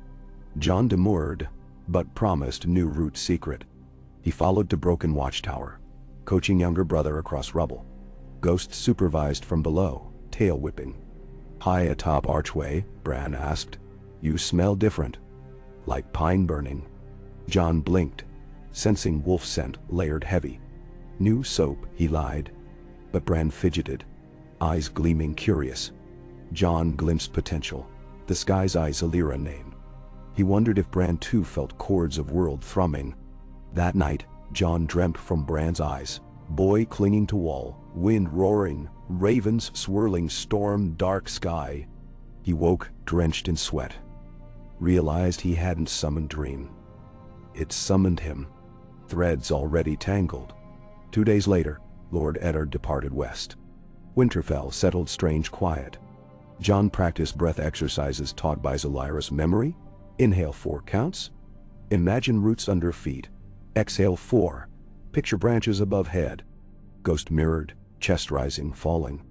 Jon demurred, but promised new route secret. He followed to Broken Watchtower, coaching younger brother across rubble. Ghost supervised from below, tail whipping. "High atop archway," Bran asked. "You smell different." "Like pine burning." Jon blinked, sensing wolf scent layered heavy. "New soap," he lied. But Bran fidgeted, eyes gleaming curious. Jon glimpsed potential, the sky's eye Zalira named. He wondered if Bran too felt chords of world thrumming. That night, Jon dreamt from Bran's eyes, boy clinging to wall, wind roaring, ravens swirling storm dark sky. He woke, drenched in sweat. Realized he hadn't summoned Dream. It summoned him. Threads already tangled. 2 days later, Lord Eddard departed west. Winterfell settled strange quiet. Jon practiced breath exercises taught by Zelyra's memory. Inhale 4 counts. Imagine roots under feet. Exhale 4. Picture branches above head. Ghost mirrored, chest rising, falling.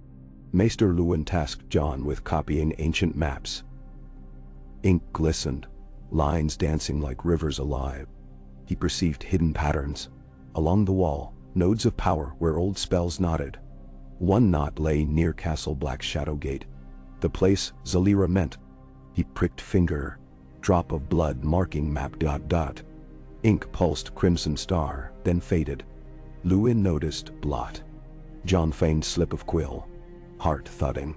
Maester Luwin tasked Jon with copying ancient maps. Ink glistened, lines dancing like rivers alive. He perceived hidden patterns. Along the wall, nodes of power where old spells nodded. One knot lay near Castle Black's Shadow Gate, the place Zelyra meant. He pricked finger, drop of blood marking map. Ink pulsed crimson star, then faded. Luwin noticed blot. Jon feigned slip of quill, heart thudding.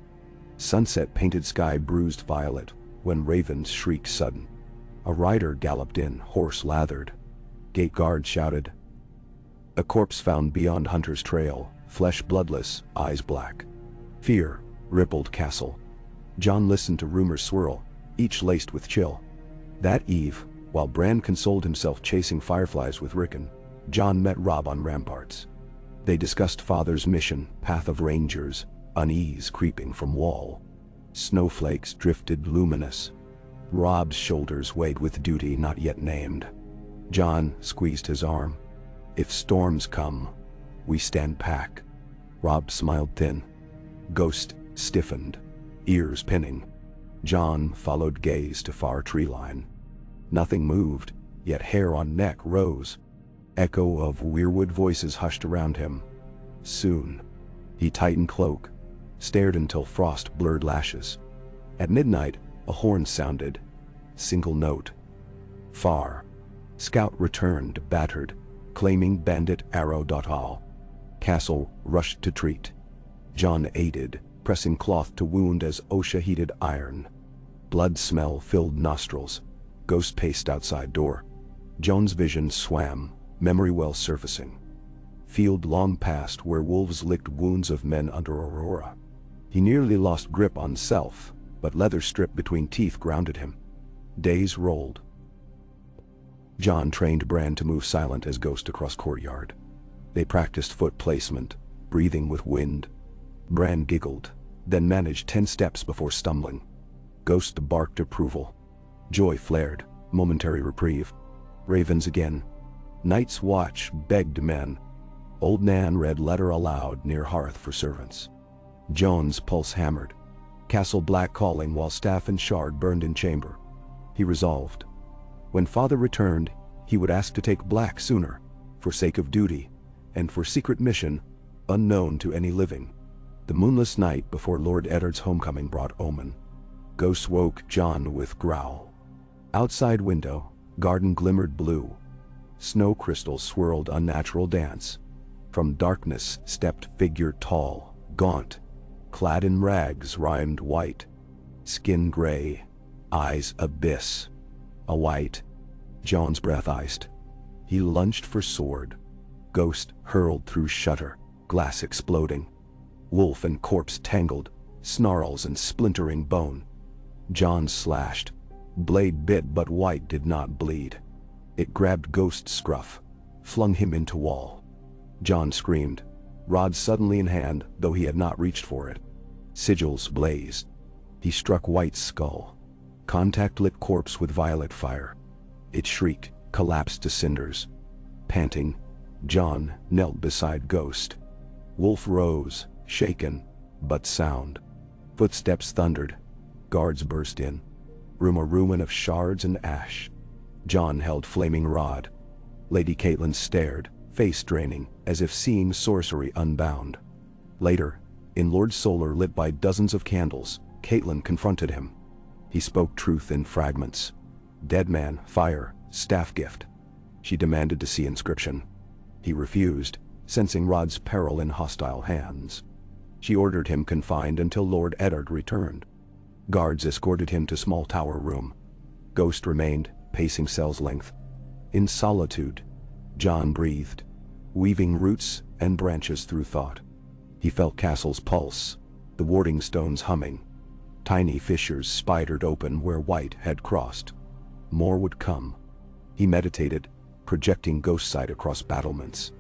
Sunset painted sky bruised violet, when ravens shrieked sudden. A rider galloped in, horse lathered. Gate guard shouted. A corpse found beyond Hunter's trail, flesh bloodless, eyes black. Fear rippled castle. Jon listened to rumors swirl, each laced with chill. That eve, while Bran consoled himself chasing fireflies with Rickon, Jon met Robb on ramparts. They discussed father's mission, path of rangers, unease creeping from wall. Snowflakes drifted luminous. Robb's shoulders weighed with duty not yet named. Jon squeezed his arm. If storms come, we stand pack. Robb smiled thin. Ghost stiffened, ears pinning. Jon followed gaze to far tree line. Nothing moved, yet hair on neck rose. Echo of weirwood voices hushed around him. Soon, he tightened cloak, stared until frost blurred lashes. At midnight, a horn sounded. Single note. Far. Scout returned, battered, claiming bandit arrow. All. Castle rushed to treat. Jon aided, pressing cloth to wound as OSHA heated iron. Blood smell filled nostrils. Ghost paced outside door. Jon's vision swam, memory well surfacing. Field long past where wolves licked wounds of men under Aurora. He nearly lost grip on self, but leather strip between teeth grounded him. Days rolled. Jon trained Bran to move silent as Ghost across courtyard. They practiced foot placement, breathing with wind. Bran giggled, then managed 10 steps before stumbling. Ghost barked approval. Joy flared, momentary reprieve. Ravens again. Night's watch begged men. Old Nan read letter aloud near hearth for servants. Jon's pulse hammered. Castle Black calling while staff and shard burned in chamber. He resolved. When father returned, he would ask to take Black sooner, for sake of duty, and for secret mission, unknown to any living. The moonless night before Lord Eddard's homecoming brought Omen. Ghost woke Jon with growl. Outside window, garden glimmered blue. Snow crystals swirled unnatural dance. From darkness stepped figure tall, gaunt, clad in rags rhymed white. Skin gray, eyes abyss. A white. Jon's breath iced. He lunged for sword. Ghost hurled through shutter, glass exploding. Wolf and corpse tangled, snarls and splintering bone. Jon slashed. Blade bit but white did not bleed. It grabbed Ghost's scruff, flung him into wall. Jon screamed, rod suddenly in hand, though he had not reached for it. Sigils blazed. He struck White's skull. Contact lit corpse with violet fire. It shrieked, collapsed to cinders. Panting, Jon knelt beside Ghost. Wolf rose, shaken, but sound. Footsteps thundered. Guards burst in. Room a ruin of shards and ash. Jon held flaming rod. Lady Catelyn stared, face draining, as if seeing sorcery unbound. Later, in Lord Solar lit by dozens of candles, Catelyn confronted him. He spoke truth in fragments. Dead man, fire, staff gift. She demanded to see inscription. He refused, sensing Rod's peril in hostile hands. She ordered him confined until Lord Eddard returned. Guards escorted him to small tower room. Ghost remained, pacing cell's length. In solitude, Jon breathed, weaving roots and branches through thought. He felt castle's pulse, the warding stones humming. Tiny fissures spidered open where white had crossed. More would come. He meditated, projecting ghost sight across battlements.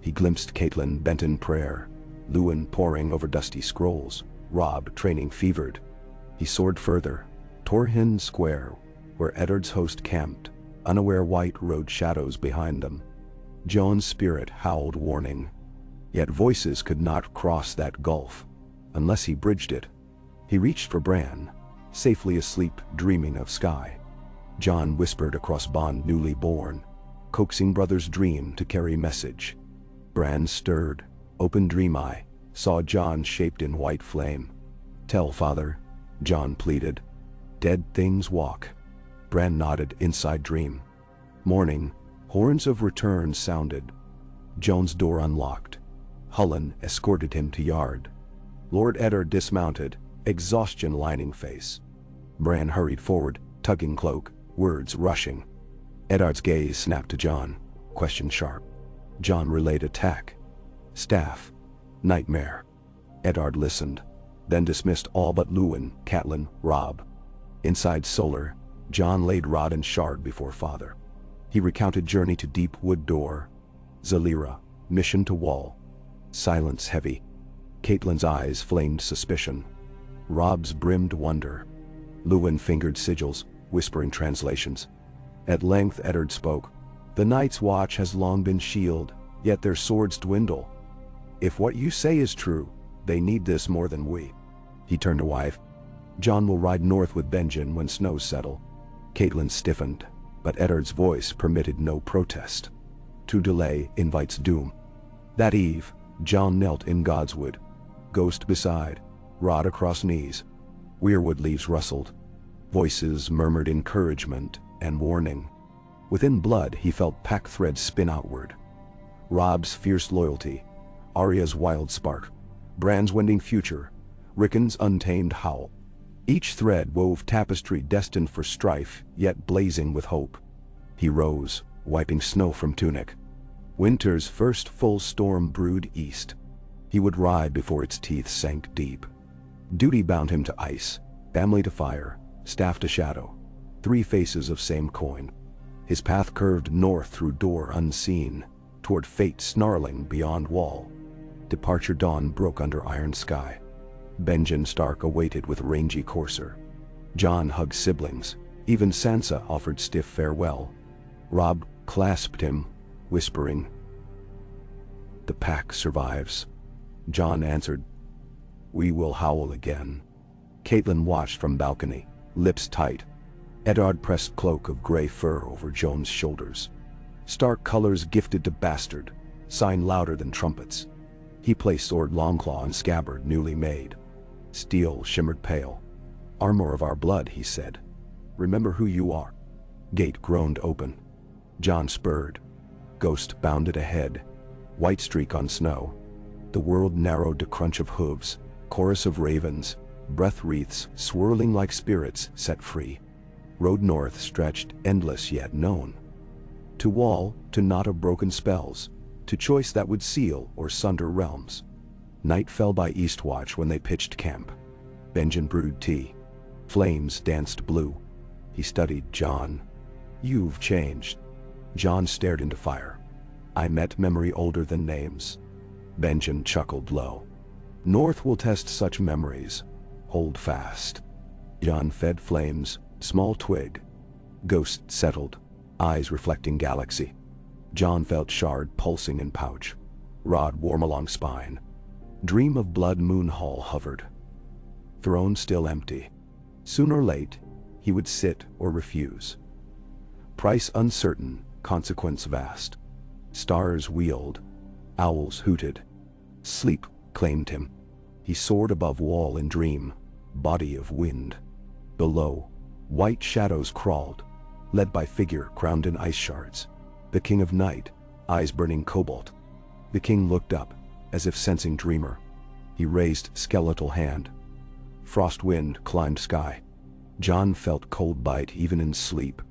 He glimpsed Catelyn bent in prayer, Luwin poring over dusty scrolls, Robb training fevered. He soared further, Torhin Square, where Eddard's host camped, unaware white rode shadows behind them. Jon's spirit howled warning. Yet voices could not cross that gulf, unless he bridged it. He reached for Bran, safely asleep dreaming of sky. Jon whispered across bond newly born, coaxing brother's dream to carry message. Bran stirred, open dream eye, saw Jon shaped in white flame. "Tell, father," Jon pleaded. "Dead things walk." Bran nodded inside dream. Morning, horns of return sounded. Jon's door unlocked. Hullen escorted him to yard. Lord Eddard dismounted, exhaustion lining face. Bran hurried forward, tugging cloak, words rushing. Eddard's gaze snapped to Jon, question sharp. Jon relayed attack. Staff. Nightmare. Eddard listened, then dismissed all but Luwin, Catelyn, Robb. Inside Solar, Jon laid rod and shard before father. He recounted journey to Deep Wood Door, Zalira, mission to Wall. Silence heavy. Catelyn's eyes flamed suspicion. Robb's brimmed wonder. Luwin fingered sigils, whispering translations. At length Eddard spoke. "The Night's Watch has long been shielded, yet their swords dwindle. If what you say is true, they need this more than we." He turned to wife. "Jon will ride north with Benjen when snows settle." Catelyn stiffened, but Eddard's voice permitted no protest. To delay invites doom. That eve, Jon knelt in Godswood, ghost beside, rod across knees. Weirwood leaves rustled. Voices murmured encouragement and warning. Within blood he felt pack threads spin outward. Robb's fierce loyalty, Arya's wild spark, Bran's wending future, Rickon's untamed howl. Each thread wove tapestry destined for strife, yet blazing with hope. He rose, wiping snow from tunic. Winter's first full storm brewed east. He would ride before its teeth sank deep. Duty bound him to ice, family to fire, staff to shadow, three faces of same coin. His path curved north through door unseen, toward fate snarling beyond wall. Departure dawn broke under iron sky. Benjen Stark awaited with rangy courser. Jon hugged siblings, even Sansa offered stiff farewell. Robb clasped him, whispering, "The pack survives." Jon answered, "We will howl again." Catelyn watched from balcony, lips tight. Eddard pressed cloak of gray fur over Jon's shoulders. Stark colors gifted to bastard, sign louder than trumpets. He placed sword longclaw and scabbard newly made. Steel shimmered pale. "Armor of our blood," he said. "Remember who you are." Gate groaned open. Jon spurred. Ghost bounded ahead. White streak on snow. The world narrowed to crunch of hooves, chorus of ravens, breath wreaths swirling like spirits set free. Road north stretched endless yet known. To wall, to knot of broken spells, to choice that would seal or sunder realms. Night fell by Eastwatch when they pitched camp. Benjen brewed tea. Flames danced blue. He studied Jon. "You've changed." Jon stared into fire. "I met memory older than names." Benjen chuckled low. "North will test such memories. Hold fast." Jon fed flames, small twig. Ghost settled, eyes reflecting galaxy. Jon felt shard pulsing in pouch. Rod warm along spine. Dream of Blood Moon Hall hovered. Throne still empty. Soon or late, he would sit or refuse. Price uncertain, consequence vast. Stars wheeled. Owls hooted. Sleep claimed him. He soared above wall in dream, body of wind. Below, white shadows crawled, led by figure crowned in ice shards. The king of night, eyes burning cobalt. The king looked up, as if sensing dreamer. He raised skeletal hand. Frost wind climbed sky. Jon felt cold bite even in sleep.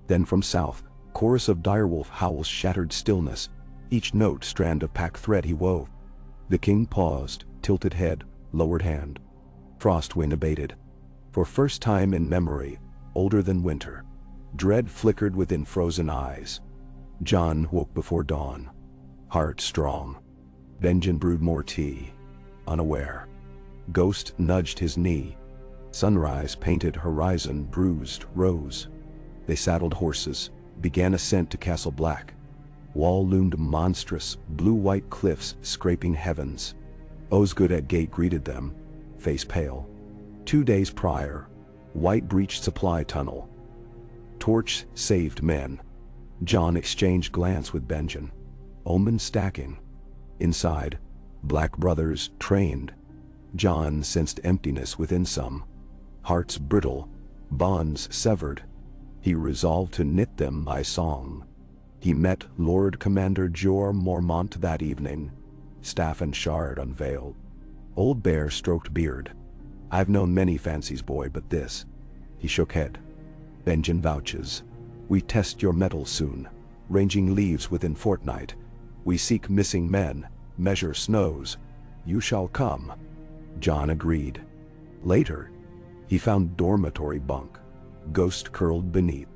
Then from south, chorus of direwolf howls shattered stillness, each note strand of pack thread he wove. The king paused, tilted head, lowered hand. Frost wind abated. For first time in memory, older than winter, dread flickered within frozen eyes. Jon woke before dawn, heart strong. Benjen brewed more tea, unaware. Ghost nudged his knee. Sunrise painted horizon, bruised rose. They saddled horses, began ascent to Castle Black. Wall loomed monstrous, blue-white cliffs scraping heavens. Osgood at gate greeted them, face pale. 2 days prior, white breached supply tunnel. Torch saved men. Jon exchanged glance with Benjen. Omen stacking. Inside, black brothers trained. Jon sensed emptiness within some. Hearts brittle, bonds severed. He resolved to knit them by song. He met Lord Commander Jor Mormont that evening, staff and shard unveiled. Old Bear stroked beard. I've known many fancies, boy, but this. He shook head. Benjen vouches. We test your mettle soon, ranging leaves within fortnight. We seek missing men, measure snows. You shall come. Jon agreed. Later, he found dormitory bunk, ghost curled beneath.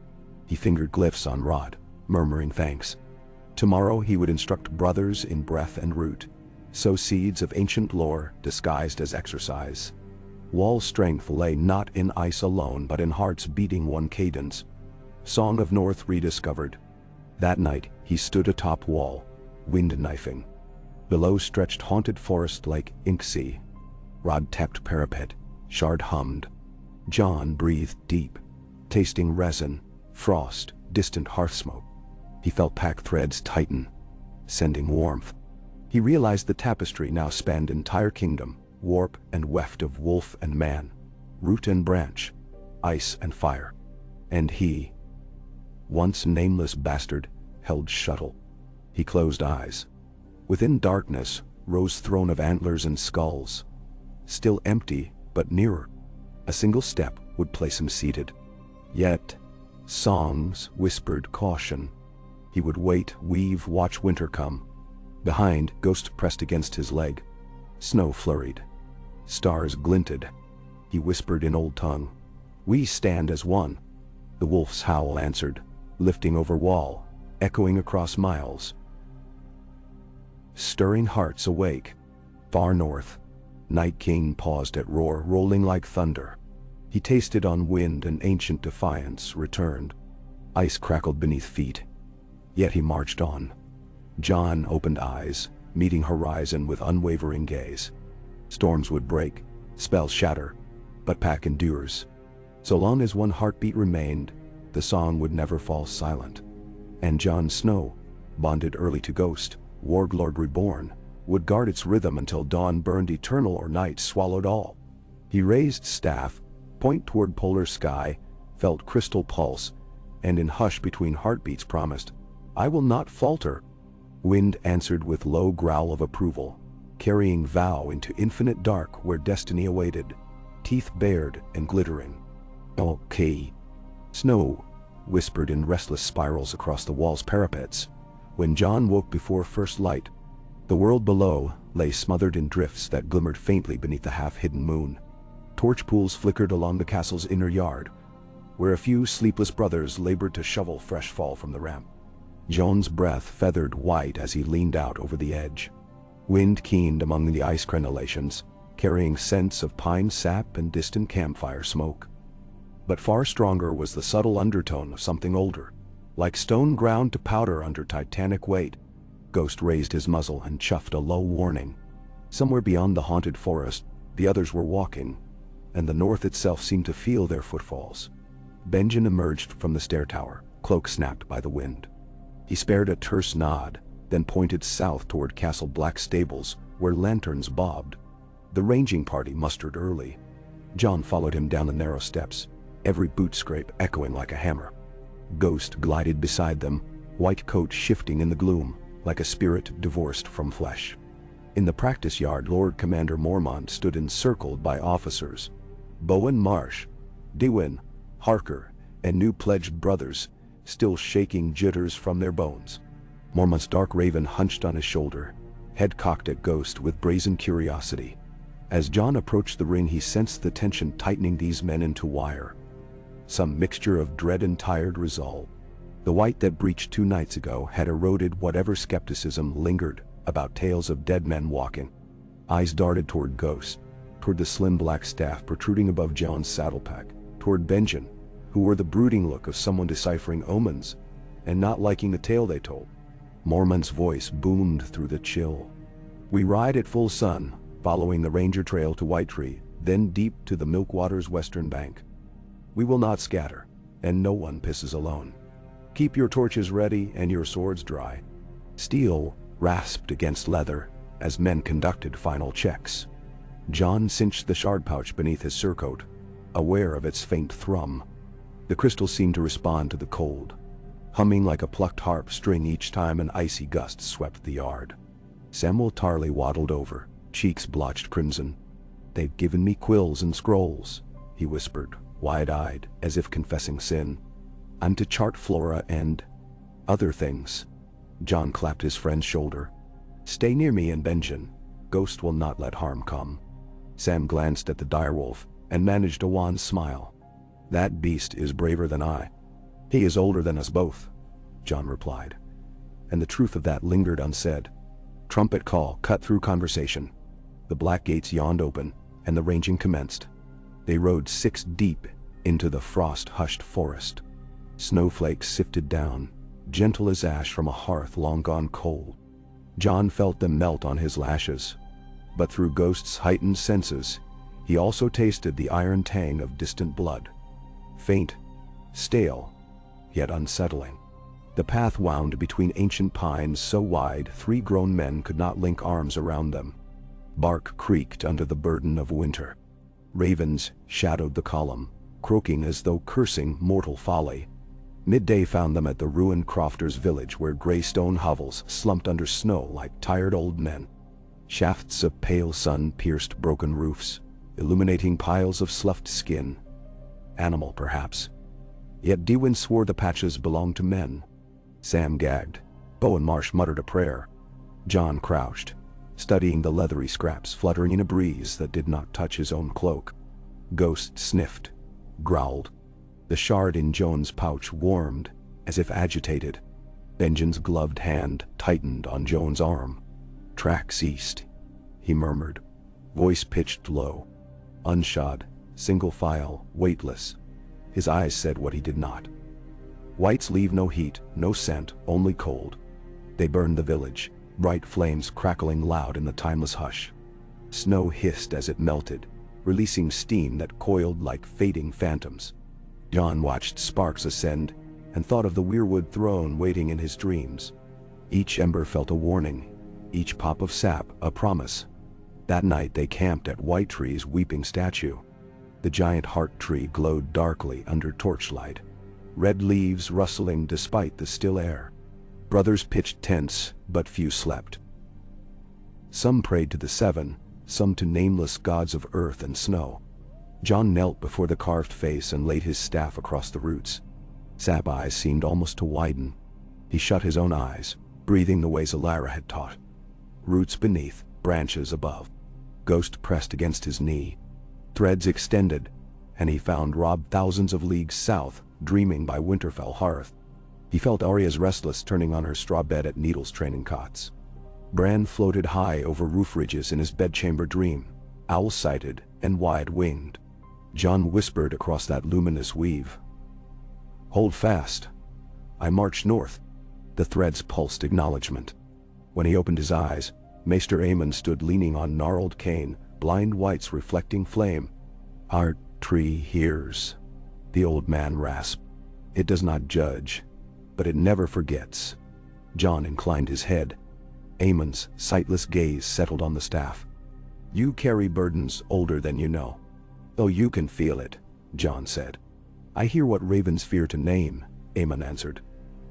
He fingered glyphs on rod, murmuring thanks. Tomorrow he would instruct brothers in breath and root, sow seeds of ancient lore disguised as exercise. Wall's strength lay not in ice alone, but in hearts beating one cadence. Song of North rediscovered. That night he stood atop wall, wind knifing. Below stretched haunted forest like ink sea. Rod tapped parapet, shard hummed. Jon breathed deep, tasting resin, frost, distant hearth smoke. He felt pack threads tighten, sending warmth. He realized the tapestry now spanned entire kingdom, warp and weft of wolf and man, root and branch, ice and fire. And he, once nameless bastard, held shuttle. He closed eyes. Within darkness rose throne of antlers and skulls. Still empty, but nearer. A single step would place him seated. Yet, songs whispered caution. He would wait, weave, watch winter come. Behind, ghost pressed against his leg. Snow flurried. Stars glinted. He whispered in old tongue, "We stand as one." The wolf's howl answered, lifting over wall, echoing across miles. Stirring hearts awake. Far north, Night King paused at roar, rolling like thunder. He tasted on wind, and ancient defiance returned. Ice crackled beneath feet. Yet he marched on. Jon opened eyes, meeting horizon with unwavering gaze. Storms would break, spells shatter, but pack endures. So long as one heartbeat remained, the song would never fall silent. And Jon Snow, bonded early to Ghost, Warg Lord reborn, would guard its rhythm until dawn burned eternal or night swallowed all. He raised staff, point toward polar sky, felt crystal pulse, and in hush between heartbeats promised, "I will not falter." Wind answered with low growl of approval, carrying vow into infinite dark where destiny awaited, teeth bared and glittering. "Okay." Snow whispered in restless spirals across the wall's parapets. When Jon woke before first light, the world below lay smothered in drifts that glimmered faintly beneath the half-hidden moon. Torch pools flickered along the castle's inner yard, where a few sleepless brothers labored to shovel fresh fall from the ramp. Jon's breath feathered white as he leaned out over the edge. Wind keened among the ice crenellations, carrying scents of pine sap and distant campfire smoke. But far stronger was the subtle undertone of something older, like stone ground to powder under titanic weight. Ghost raised his muzzle and chuffed a low warning. Somewhere beyond the haunted forest, the others were walking, and the north itself seemed to feel their footfalls. Benjen emerged from the stair tower, cloak snapped by the wind. He spared a terse nod, then pointed south toward Castle Black stables, where lanterns bobbed. The ranging party mustered early. Jon followed him down the narrow steps, every boot scrape echoing like a hammer. Ghost glided beside them, white coat shifting in the gloom, like a spirit divorced from flesh. In the practice yard, Lord Commander Mormont stood encircled by officers. Bowen Marsh, Dewin, Harker, and new pledged brothers, still shaking jitters from their bones. Mormont's dark raven hunched on his shoulder, head cocked at Ghost with brazen curiosity. As Jon approached the ring, he sensed the tension tightening these men into wire. Some mixture of dread and tired resolve. The white that breached 2 nights ago had eroded whatever skepticism lingered about tales of dead men walking. Eyes darted toward Ghost, toward the slim black staff protruding above Jon's saddle pack, toward Benjen, who wore the brooding look of someone deciphering omens and not liking the tale they told. Mormont's voice boomed through the chill. "We ride at full sun, following the ranger trail to Whitetree, then deep to the Milkwater's western bank. We will not scatter, and no one pisses alone. Keep your torches ready and your swords dry." Steel rasped against leather as men conducted final checks. Jon cinched the shard pouch beneath his surcoat, aware of its faint thrum. The crystal seemed to respond to the cold, humming like a plucked harp string each time an icy gust swept the yard. Samuel Tarley waddled over, cheeks blotched crimson. "They've given me quills and scrolls," he whispered, wide-eyed, as if confessing sin. "I'm to chart flora and other things." Jon clapped his friend's shoulder. "Stay near me and Benjen. Ghost will not let harm come." Sam glanced at the direwolf and managed a wan smile. "That beast is braver than I." "He is older than us both," Jon replied. And the truth of that lingered unsaid. Trumpet call cut through conversation. The black gates yawned open, and the ranging commenced. They rode 6 deep into the frost-hushed forest. Snowflakes sifted down, gentle as ash from a hearth long gone cold. Jon felt them melt on his lashes. But through Ghost's heightened senses, he also tasted the iron tang of distant blood. Faint, stale, yet unsettling. The path wound between ancient pines so wide 3 grown men could not link arms around them. Bark creaked under the burden of winter. Ravens shadowed the column, croaking as though cursing mortal folly. Midday found them at the ruined crofters' village, where gray stone hovels slumped under snow like tired old men. Shafts of pale sun pierced broken roofs, illuminating piles of sloughed skin. Animal, perhaps. Yet Dewin swore the patches belonged to men. Sam gagged. Bowen Marsh muttered a prayer. Jon crouched, studying the leathery scraps fluttering in a breeze that did not touch his own cloak. Ghost sniffed, growled. The shard in Jon's pouch warmed, as if agitated. Benjen's gloved hand tightened on Jon's arm. "Tracks east," he murmured, voice pitched low. Unshod, single file, weightless. His eyes said what he did not. Whites leave no heat, no scent, only cold. They burned the village, bright flames crackling loud in the timeless hush. Snow hissed as it melted, releasing steam that coiled like fading phantoms. Jon watched sparks ascend and thought of the weirwood throne waiting in his dreams. Each ember felt a warning, each pop of sap a promise. That night they camped at Whitetree's weeping statue. The giant heart tree glowed darkly under torchlight, red leaves rustling despite the still air. Brothers pitched tents, but few slept. Some prayed to the 7, some to nameless gods of earth and snow. Jon knelt before the carved face and laid his staff across the roots. Sap eyes seemed almost to widen. He shut his own eyes, breathing the way Zalara had taught. Roots beneath, branches above. Ghost pressed against his knee. Threads extended, and he found Rob thousands of leagues south, dreaming by Winterfell hearth. He felt Arya's restless turning on her straw bed at Needle's training cots. Bran floated high over roof ridges in his bedchamber dream, owl-sighted and wide-winged. Jon whispered across that luminous weave. "Hold fast." I marched north. The threads pulsed acknowledgement. When he opened his eyes, Maester Aemon stood leaning on gnarled cane, blind whites reflecting flame. "Our tree hears," the old man rasped. "It does not judge, but it never forgets." Jon inclined his head. Aemon's sightless gaze settled on the staff. "You carry burdens older than you know. Oh, you can feel it," Jon said. "I hear what ravens fear to name," Aemon answered.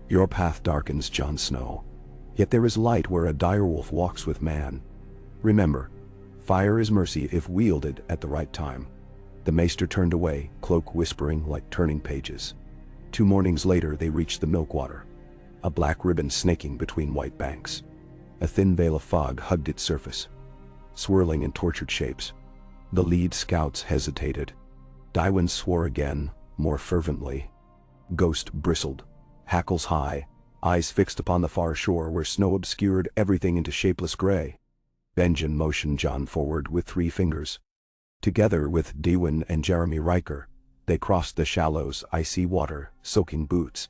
"Your path darkens, Jon Snow. Yet there is light where a direwolf walks with man. Remember, fire is mercy if wielded at the right time." The maester turned away, cloak whispering like turning pages. 2 mornings later they reached the Milkwater, a black ribbon snaking between white banks. A thin veil of fog hugged its surface, swirling in tortured shapes. The lead scouts hesitated. Tywin swore again, more fervently. Ghost bristled, hackles high, eyes fixed upon the far shore where snow obscured everything into shapeless gray. Benjen motioned Jon forward with 3 fingers. Together with Dewin and Jeremy Riker, they crossed the shallows, icy water, soaking boots.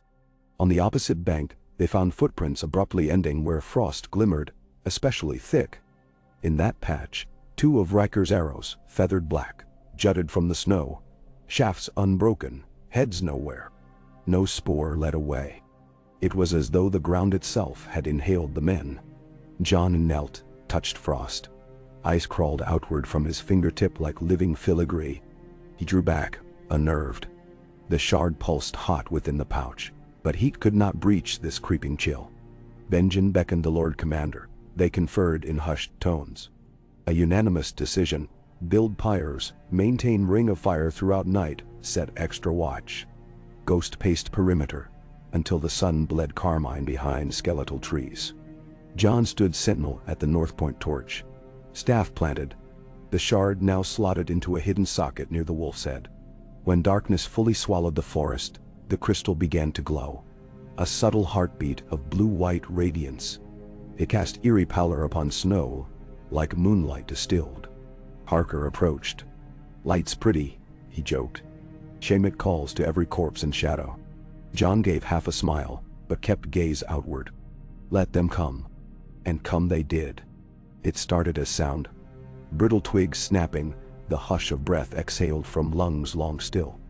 On the opposite bank, they found footprints abruptly ending where frost glimmered, especially thick. In that patch, 2 of Riker's arrows, feathered black, jutted from the snow, shafts unbroken, heads nowhere. No spoor led away. It was as though the ground itself had inhaled the men. Jon knelt, touched frost. Ice crawled outward from his fingertip like living filigree. He drew back, unnerved. The shard pulsed hot within the pouch, but heat could not breach this creeping chill. Benjen beckoned the Lord Commander. They conferred in hushed tones. A unanimous decision: build pyres, maintain ring of fire throughout night, set extra watch. Ghost paced perimeter, until the sun bled carmine behind skeletal trees. Jon stood sentinel at the North Point torch. Staff planted, the shard now slotted into a hidden socket near the wolf's head. When darkness fully swallowed the forest, the crystal began to glow. A subtle heartbeat of blue-white radiance. It cast eerie pallor upon snow, like moonlight distilled. Harker approached. "Light's pretty," he joked. "Shamit calls to every corpse in shadow." Jon gave half a smile, but kept gaze outward. Let them come. And come they did. It started as sound. Brittle twigs snapping, the hush of breath exhaled from lungs long still.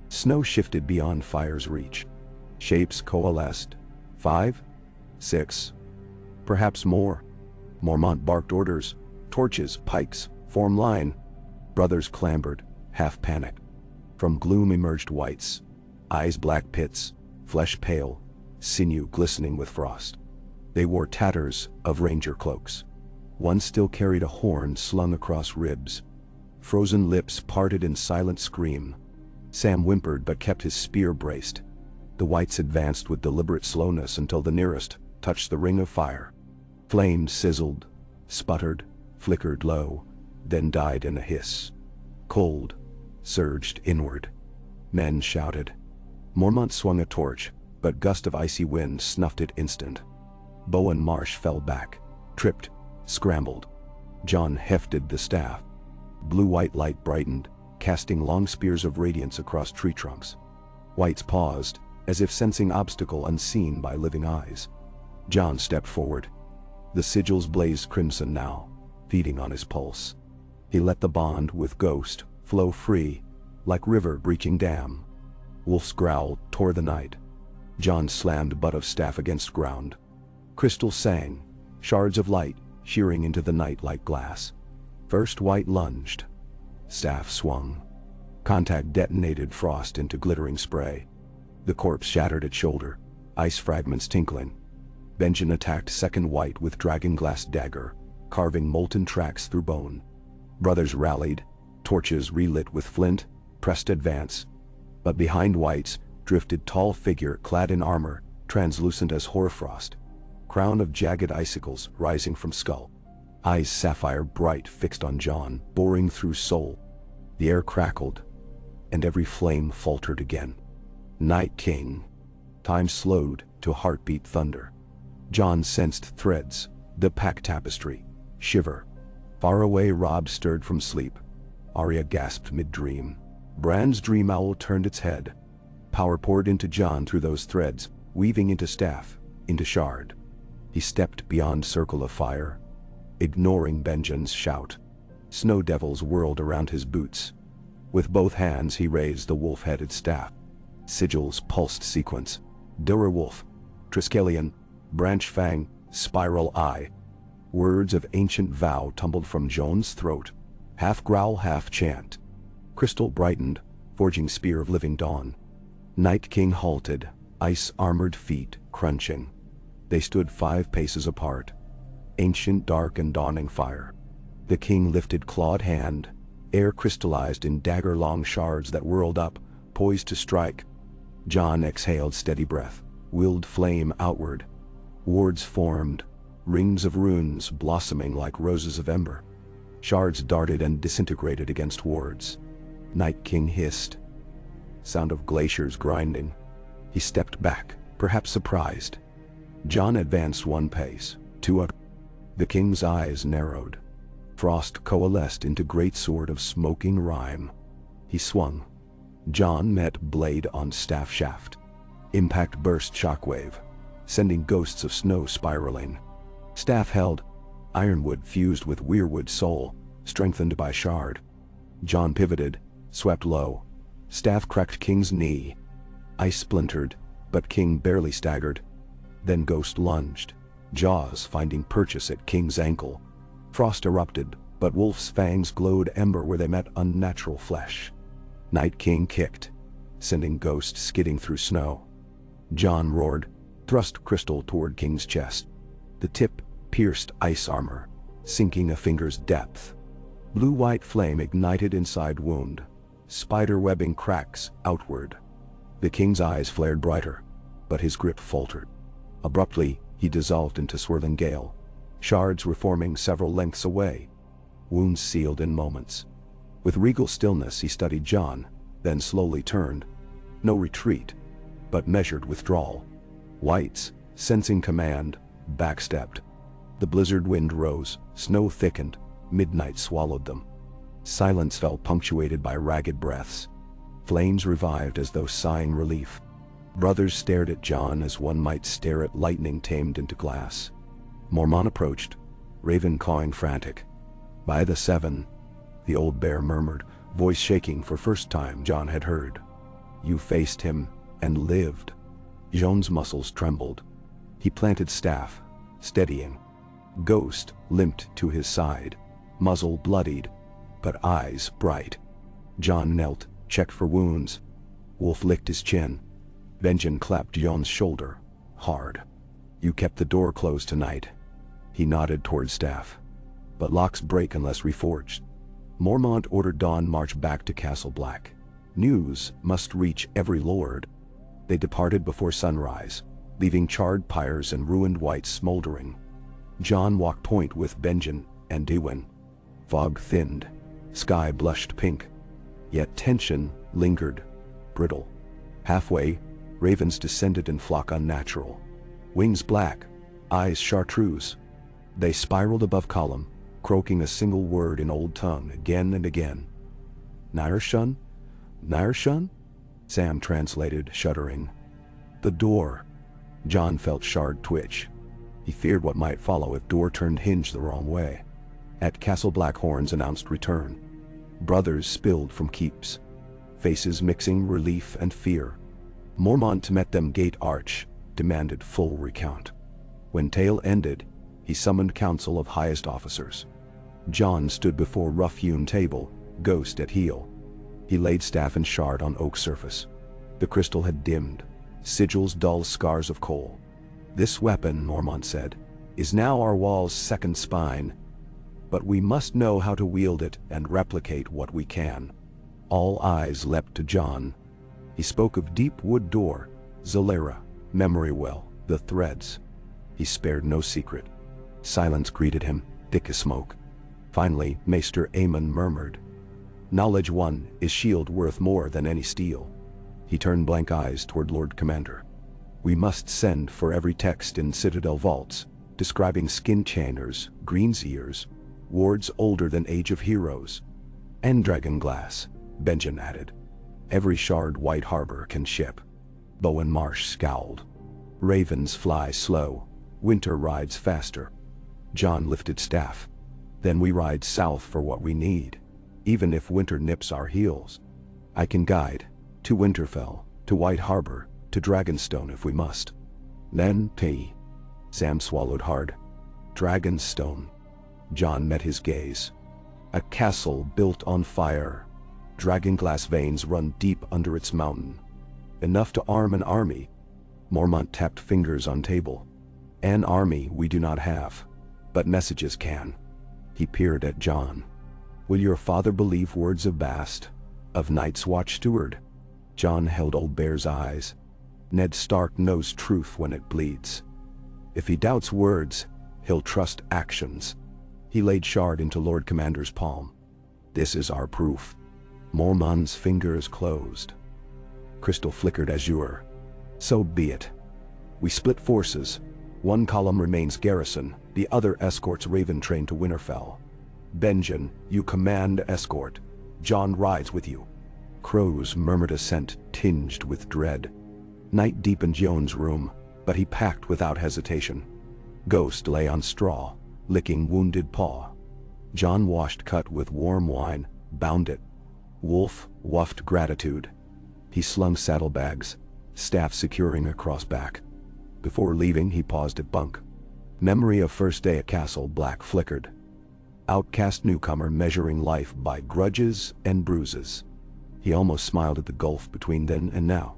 Snow shifted beyond fire's reach. Shapes coalesced. 5, 6, perhaps more. Mormont barked orders. Torches, pikes, form line. Brothers clambered, half panicked. From gloom emerged wights. Eyes black pits, flesh pale, sinew glistening with frost. They wore tatters of ranger cloaks. One still carried a horn slung across ribs. Frozen lips parted in silent scream. Sam whimpered but kept his spear braced. The wights advanced with deliberate slowness until the nearest touched the ring of fire. Flames sizzled, sputtered, flickered low, then died in a hiss. Cold surged inward. Men shouted. Mormont swung a torch, but gust of icy wind snuffed it instant. Bowen Marsh fell back, tripped, scrambled. Jon hefted the staff. Blue-white light brightened, casting long spears of radiance across tree trunks. Wights paused, as if sensing obstacle unseen by living eyes. Jon stepped forward. The sigils blazed crimson now, feeding on his pulse. He let the bond with Ghost flow free, like river breaching dam. Wolf's growl tore the night. Jon slammed butt of staff against ground. Crystal sang, shards of light shearing into the night like glass. First wight lunged. Staff swung. Contact detonated frost into glittering spray. The corpse shattered at shoulder, ice fragments tinkling. Benjen attacked second wight with dragonglass dagger, carving molten tracks through bone. Brothers rallied, torches relit with flint, pressed advance. But behind wights drifted tall figure clad in armor, translucent as hoarfrost. Crown of jagged icicles rising from skull. Eyes sapphire bright fixed on Jon, boring through soul. The air crackled, and every flame faltered again. Night King. Time slowed to heartbeat thunder. Jon sensed threads, the pack tapestry, shiver. Far away Robb stirred from sleep. Arya gasped mid-dream. Bran's dream owl turned its head. Power poured into Jon through those threads, weaving into staff, into shard. He stepped beyond circle of fire, ignoring Benjen's shout. Snow devils whirled around his boots. With both hands he raised the wolf-headed staff. Sigils pulsed sequence. Direwolf, Triskelion, Branch Fang, Spiral Eye. Words of ancient vow tumbled from Jon's throat, half growl, half chant. Crystal brightened, forging spear of living dawn. Night King halted, ice-armored feet crunching. They stood 5 paces apart. Ancient, dark, and dawning fire. The king lifted clawed hand, air crystallized in dagger-long shards that whirled up, poised to strike. Jon exhaled steady breath, willed flame outward. Wards formed, rings of runes blossoming like roses of ember. Shards darted and disintegrated against wards. Night King hissed. Sound of glaciers grinding. He stepped back, perhaps surprised. Jon advanced one pace, two up. The king's eyes narrowed. Frost coalesced into great sword of smoking rime. He swung. Jon met blade on staff shaft. Impact burst shockwave, sending ghosts of snow spiraling. Staff held. Ironwood fused with weirwood soul, strengthened by shard. Jon pivoted, swept low. Staff cracked King's knee. Ice splintered, but King barely staggered. Then Ghost lunged, jaws finding purchase at King's ankle. Frost erupted, but Wolf's fangs glowed ember where they met unnatural flesh. Night King kicked, sending Ghost skidding through snow. Jon roared, thrust crystal toward King's chest. The tip pierced ice armor, sinking a finger's depth. Blue-white flame ignited inside wound. Spider webbing cracks outward. The king's eyes flared brighter, but his grip faltered. Abruptly, he dissolved into swirling gale. Shards were forming several lengths away. Wounds sealed in moments. With regal stillness he studied Jon, then slowly turned. No retreat, but measured withdrawal. Whites, sensing command, backstepped. The blizzard wind rose, snow thickened, midnight swallowed them. Silence fell, punctuated by ragged breaths. Flames revived as though sighing relief. Brothers stared at Jon as one might stare at lightning tamed into glass. Mormont approached, raven cawing frantic. By the 7, the old bear murmured, voice shaking for first time Jon had heard. You faced him and lived. Jon's muscles trembled. He planted staff, steadying. Ghost limped to his side, muzzle bloodied, but eyes bright. Jon knelt, checked for wounds. Wolf licked his chin. Benjen clapped Jon's shoulder, hard. You kept the door closed tonight. He nodded toward staff. But locks break unless reforged. Mormont ordered Dawn march back to Castle Black. News must reach every lord. They departed before sunrise, leaving charred pyres and ruined whites smoldering. Jon walked point with Benjen and Dewin. Fog thinned. Sky blushed pink. Yet tension lingered, brittle. Halfway, ravens descended in flock unnatural. Wings black, eyes chartreuse. They spiraled above column, croaking a single word in old tongue again and again. Nyrshun? Nyrshun? Sam translated, shuddering. The door. Jon felt shard twitch. He feared what might follow if door turned hinge the wrong way. At Castle Black horns announced return. Brothers spilled from keeps, faces mixing relief and fear. Mormont met them gate arch, demanded full recount. When tale ended, he summoned council of highest officers. Jon stood before rough-hewn table, ghost at heel. He laid staff and shard on oak surface. The crystal had dimmed, sigils dull scars of coal. This weapon, Mormont said, is now our wall's second spine. But we must know how to wield it and replicate what we can. All eyes leapt to Jon. He spoke of deep wood door, Zolera, memory well, the threads. He spared no secret. Silence greeted him, thick as smoke. Finally, Maester Omen murmured, knowledge won is shield worth more than any steel. He turned blank eyes toward Lord Commander. We must send for every text in Citadel vaults, describing skin chainers, green's ears, wards older than Age of Heroes. And dragon glass, Benjen added. Every shard White Harbor can ship. Bowen Marsh scowled. Ravens fly slow, winter rides faster. Jon lifted staff. Then we ride south for what we need, even if winter nips our heels. I can guide, to Winterfell, to White Harbor, to Dragonstone if we must. Then, Sam swallowed hard. Dragonstone. Jon met his gaze. A castle built on fire. Dragonglass veins run deep under its mountain. Enough to arm an army. Mormont tapped fingers on table. An army we do not have, but messages can. He peered at Jon. Will your father believe words of Bast, of Night's Watch Steward? Jon held Old Bear's eyes. Ned Stark knows truth when it bleeds. If he doubts words, he'll trust actions. He He laid shard into Lord Commander's palm. "This is our proof." Mormont's fingers closed. Crystal flickered azure. "So be it. We split forces. One column remains garrison, the other escorts Raven train to Winterfell. Benjen, you command escort. Jon rides with you." Crows murmured assent, tinged with dread. Night deepened Jon's room, but he packed without hesitation. Ghost lay on straw, licking wounded paw. Jon washed cut with warm wine, bound it. Wolf whuffed gratitude. He slung saddlebags, staff securing across back. Before leaving, he paused at bunk. Memory of first day at Castle Black flickered. Outcast newcomer measuring life by grudges and bruises. He almost smiled at the gulf between then and now.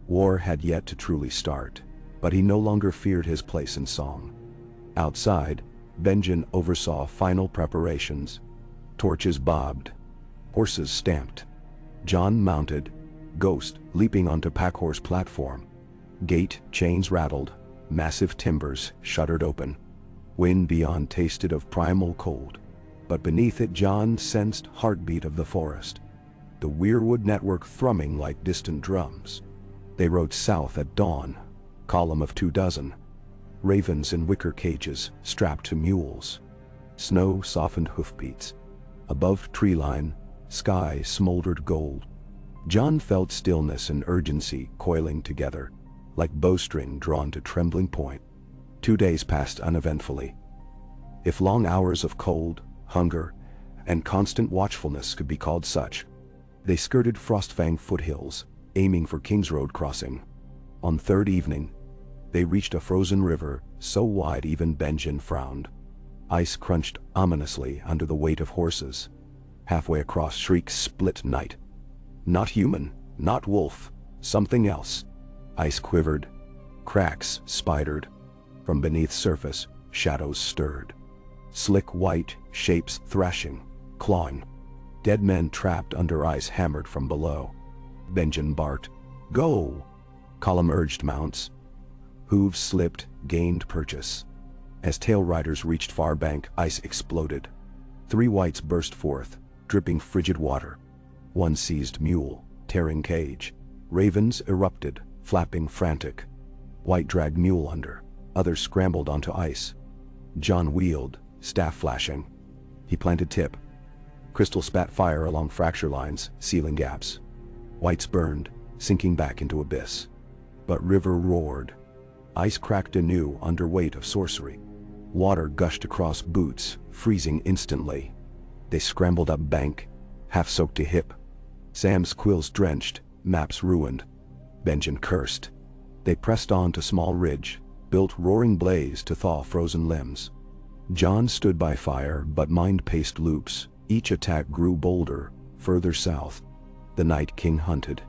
War had yet to truly start, but he no longer feared his place in song. Outside, Benjen oversaw final preparations. Torches bobbed. Horses stamped. Jon mounted, Ghost leaping onto packhorse platform. Gate chains rattled, massive timbers shuttered open. Wind beyond tasted of primal cold, but beneath it Jon sensed heartbeat of the forest. The weirwood network thrumming like distant drums. They rode south at dawn, column of 24. Ravens in wicker cages strapped to mules. Snow softened hoofbeats. Above tree line, sky smoldered gold. Jon felt stillness and urgency coiling together, like bowstring drawn to trembling point. 2 days passed uneventfully. If long hours of cold, hunger, and constant watchfulness could be called such, they skirted Frostfang foothills, aiming for King's Road crossing. On third evening, they reached a frozen river so wide even Benjen frowned. Ice crunched ominously under the weight of horses. Halfway across shrieks split night. Not human, not wolf, something else. Ice quivered. Cracks spidered. From beneath surface, shadows stirred. Slick white shapes thrashing, clawing. Dead men trapped under ice hammered from below. Benjen barked, "Go!" Column urged mounts. Hooves slipped, gained purchase. As tail riders reached far bank, ice exploded. 3 whites burst forth, dripping frigid water. One seized mule, tearing cage. Ravens erupted, flapping frantic. White dragged mule under. Others scrambled onto ice. Jon wheeled, staff flashing. He planted tip. Crystal spat fire along fracture lines, sealing gaps. Whites burned, sinking back into abyss. But river roared. Ice cracked anew under weight of sorcery. Water gushed across boots, freezing instantly. They scrambled up bank, half-soaked to hip. Sam's quills drenched, maps ruined. Benjen cursed. They pressed on to small ridge, built roaring blaze to thaw frozen limbs. Jon stood by fire but mind-paced loops. Each attack grew bolder, further south. The Night King hunted.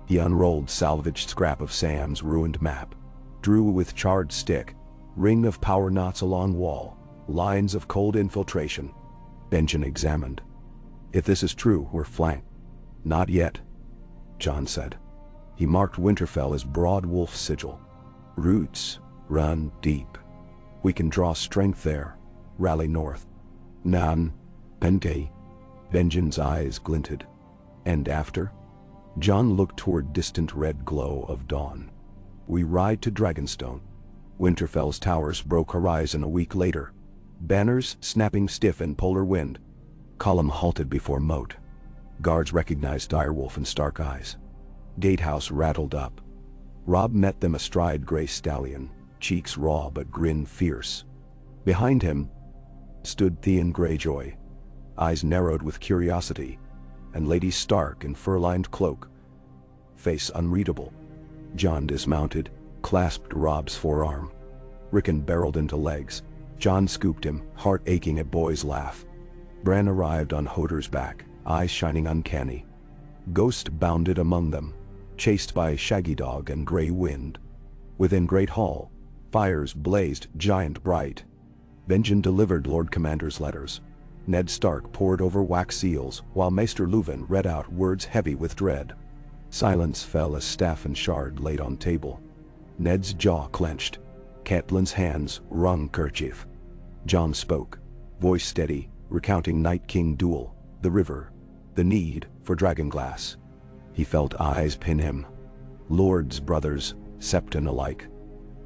He unrolled salvaged scrap of Sam's ruined map. Drew with charred stick, ring of power knots along wall, lines of cold infiltration. Benjen examined. "If this is true, we're flanked." "Not yet," Jon said. He marked Winterfell as broad wolf sigil. "Roots run deep. We can draw strength there, rally north." "Nan, Penkei." Benjen's eyes glinted. "And after?" Jon looked toward distant red glow of dawn. "We ride to Dragonstone." Winterfell's towers broke horizon a week later. Banners snapping stiff in polar wind. Column halted before moat. Guards recognized direwolf and stark eyes. Gatehouse rattled up. Robb met them astride gray stallion, cheeks raw but grin fierce. Behind him stood Theon Greyjoy, eyes narrowed with curiosity, and Lady Stark in fur-lined cloak, face unreadable. Jon dismounted, clasped Robb's forearm. Rickon barreled into legs. Jon scooped him, heart aching at Boy's laugh. Bran arrived on Hodor's back, eyes shining uncanny. Ghost bounded among them, chased by Shaggy Dog and Grey Wind. Within Great Hall, fires blazed giant bright. Benjen delivered Lord Commander's letters. Ned Stark pored over wax seals, while Maester Luwin read out words heavy with dread. Silence fell as staff and shard laid on table. Ned's jaw clenched. Catelyn's hands wrung kerchief. Jon spoke. voice steady, recounting Night King duel, the river, the need for dragonglass. He felt eyes pin him. Lords, brothers, septon alike.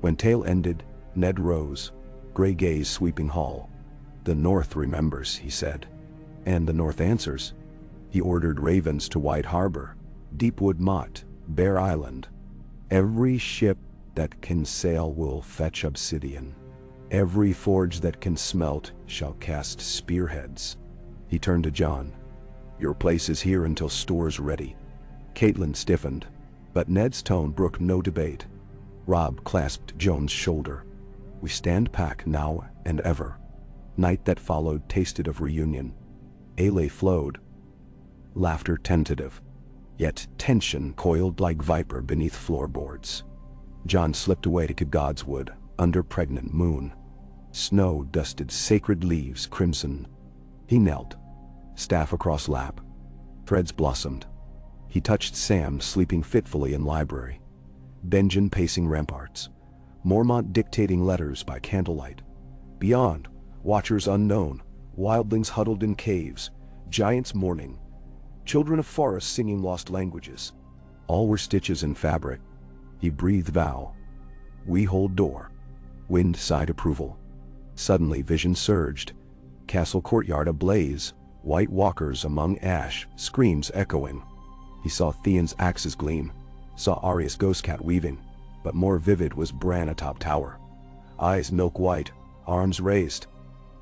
When tale ended, Ned rose, gray gaze sweeping hall. "The North remembers," he said. "And the North answers." He ordered ravens to White Harbor, Deepwood Mott, Bear Island. "Every ship that can sail will fetch obsidian. Every forge that can smelt shall cast spearheads." He turned to Jon. "Your place is here until store's ready." Catelyn stiffened, but Ned's tone brooked no debate. Robb clasped Jon's shoulder. "We stand pack now and ever." Night that followed tasted of reunion. Ale flowed. Laughter tentative. Yet tension coiled like viper beneath floorboards. Jon slipped away to Godswood, under pregnant moon. Snow dusted sacred leaves crimson. He knelt, staff across lap. Threads blossomed. He touched Sam sleeping fitfully in library. Benjen pacing ramparts. Mormont dictating letters by candlelight. Beyond, watchers unknown, wildlings huddled in caves, giants mourning, children of forests singing lost languages. All were stitches in fabric. He breathed vow. "We hold door." Wind sighed approval. Suddenly vision surged. Castle courtyard ablaze, white walkers among ash, screams echoing. He saw Theon's axes gleam, saw Arya's ghostcat weaving, but more vivid was Bran atop tower. Eyes milk white, arms raised.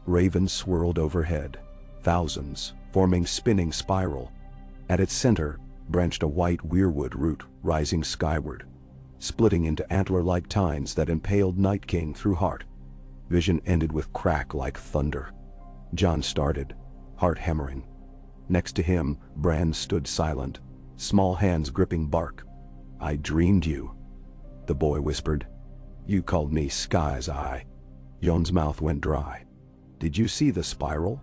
Ravens swirled overhead, thousands, forming spinning spiral. At its center branched a white weirwood root rising skyward, splitting into antler-like tines that impaled Night King through heart. Vision ended with crack like thunder. Jon started, heart hammering. Next to him, Bran stood silent, small hands gripping bark. "I dreamed you," the boy whispered. "You called me Sky's Eye." Jon's mouth went dry. "Did you see the spiral?"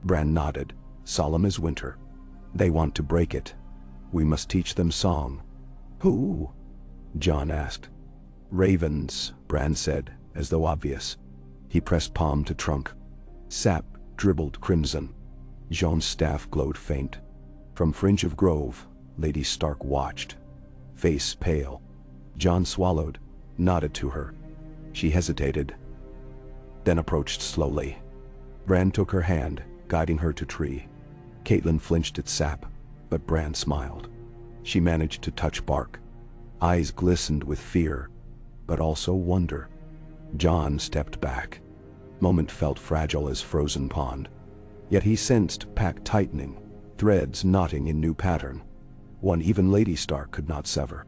Bran nodded, solemn as winter. "They want to break it. We must teach them song." "Who?" Jon asked. "Ravens," Bran said, as though obvious. He pressed palm to trunk. Sap dribbled crimson. Jon's staff glowed faint. From fringe of grove, Lady Stark watched, face pale. Jon swallowed, nodded to her. She hesitated, then approached slowly. Bran took her hand, guiding her to tree. Catelyn flinched at Sap, but Bran smiled. She managed to touch bark. Eyes glistened with fear, but also wonder. Jon stepped back. Moment felt fragile as frozen pond. Yet he sensed pact tightening, threads knotting in new pattern. One even Lady Stark could not sever.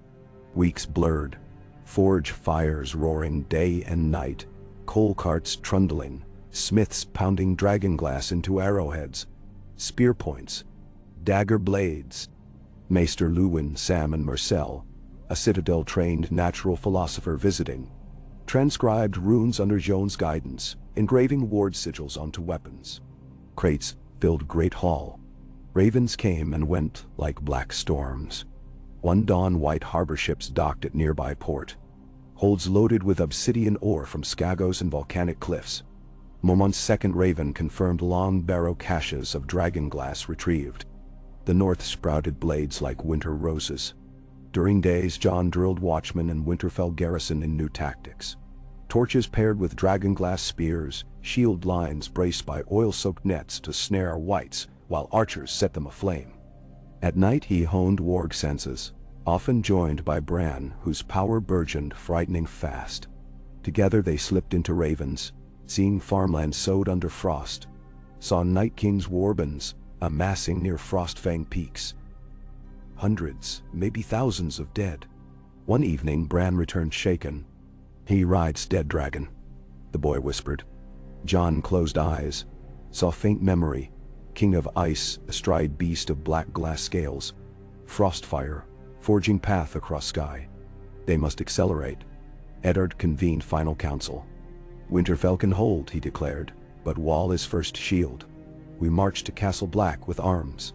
Weeks blurred, forge fires roaring day and night, coal carts trundling, smiths pounding dragonglass into arrowheads, spear points, dagger blades. Maester Luwin, Sam and Myrcel, a citadel-trained natural philosopher visiting, transcribed runes under Jon's guidance, engraving ward sigils onto weapons. Crates filled great hall. Ravens came and went like black storms. One dawn white harbor ships docked at nearby port, holds loaded with obsidian ore from Skagos and volcanic cliffs. Mormont's second raven confirmed long barrow caches of dragonglass retrieved. The north sprouted blades like winter roses. During days Jon drilled watchmen and Winterfell garrison in new tactics. Torches paired with dragonglass spears, shield lines braced by oil-soaked nets to snare whites, while archers set them aflame. At night he honed Warg senses, often joined by Bran, whose power burgeoned frightening fast. Together they slipped into ravens, seeing farmland sowed under frost, saw Night King's warbans amassing near Frostfang peaks. Hundreds, maybe thousands of dead. One evening Bran returned shaken. "He rides dead dragon," the boy whispered. Jon closed eyes, saw faint memory, king of ice astride beast of black glass scales, frostfire, forging path across sky. They must accelerate. Eddard convened final council. "Winterfell can hold," he declared, "but Wall is first shield. We march to Castle Black with arms."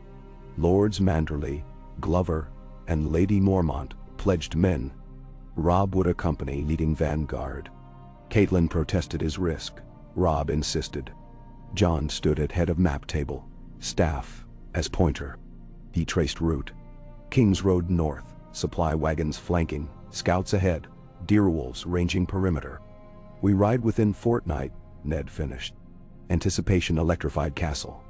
Lords Manderley, Glover, and Lady Mormont pledged men. Robb would accompany, leading vanguard. Catelyn protested his risk. Robb insisted. Jon stood at head of map table, staff as pointer. He traced route. King's Road north, supply wagons flanking, scouts ahead, deerwolves ranging perimeter. We ride within fortnight, Ned finished. Anticipation electrified castle.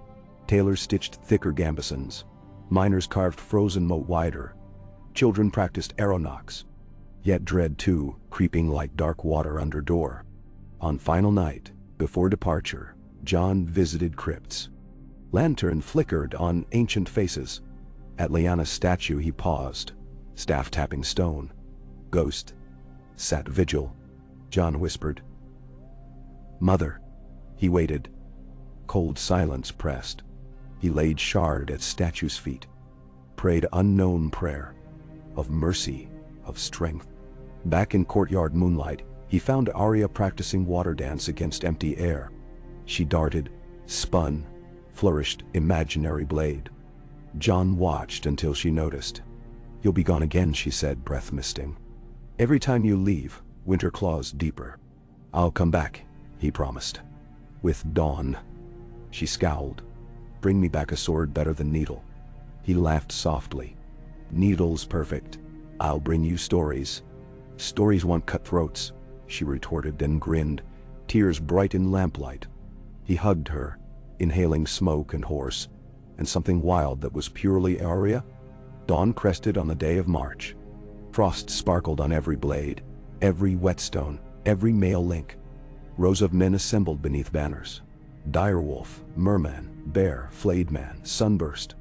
Tailors stitched thicker gambesons. Miners carved frozen moat wider. Children practiced arrow knocks. Yet dread too, creeping like dark water under door. On final night, before departure, Jon visited crypts. Lantern flickered on ancient faces. At Lyanna's statue he paused, staff tapping stone. Ghost sat vigil. Jon whispered, "Mother." He waited. Cold silence pressed. He laid shard at statue's feet, prayed unknown prayer, of mercy, of strength. Back in courtyard moonlight, he found Arya practicing water dance against empty air. She darted, spun, flourished imaginary blade. Jon watched until she noticed. "You'll be gone again," she said, breath misting. "Every time you leave, winter claws deeper." "I'll come back," he promised. "With dawn." She scowled. "Bring me back a sword better than needle." He laughed softly. "Needle's perfect. I'll bring you stories." "Stories want cutthroats," she retorted, then grinned, tears bright in lamplight. He hugged her, inhaling smoke and horse, and something wild that was purely Arya. Dawn crested on the day of March. Frost sparkled on every blade, every whetstone, every mail link. Rows of men assembled beneath banners. Direwolf, merman, bear, flayed man, sunburst.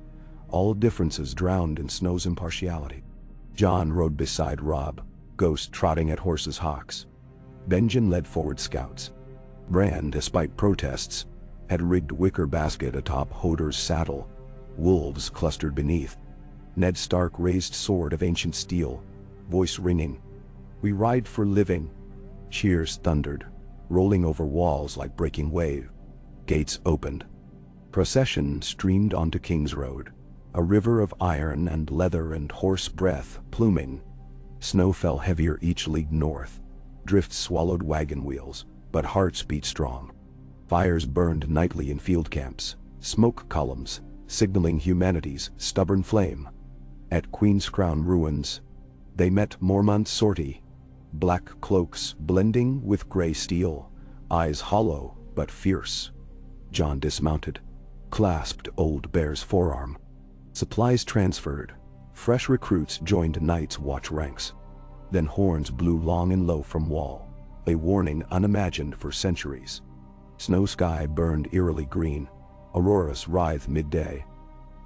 All differences drowned in snow's impartiality. Jon rode beside Robb, Ghost trotting at horses' hocks. Benjen led forward scouts. Bran, despite protests, had rigged wicker basket atop Hodor's saddle. Wolves clustered beneath. Ned Stark raised sword of ancient steel, voice ringing. "We ride for living." Cheers thundered, rolling over walls like breaking wave. Gates opened. Procession streamed onto King's Road, a river of iron and leather and horse breath pluming. Snow fell heavier each league north. Drifts swallowed wagon wheels, but hearts beat strong. Fires burned nightly in field camps, smoke columns, signaling humanity's stubborn flame. At Queen's Crown ruins, they met Mormont's sortie. Black cloaks blending with gray steel, eyes hollow but fierce. Jon dismounted, clasped Old Bear's forearm. Supplies transferred. Fresh recruits joined Night's Watch ranks. Then horns blew long and low from wall, a warning unimagined for centuries. Snow sky burned eerily green. Auroras writhed midday.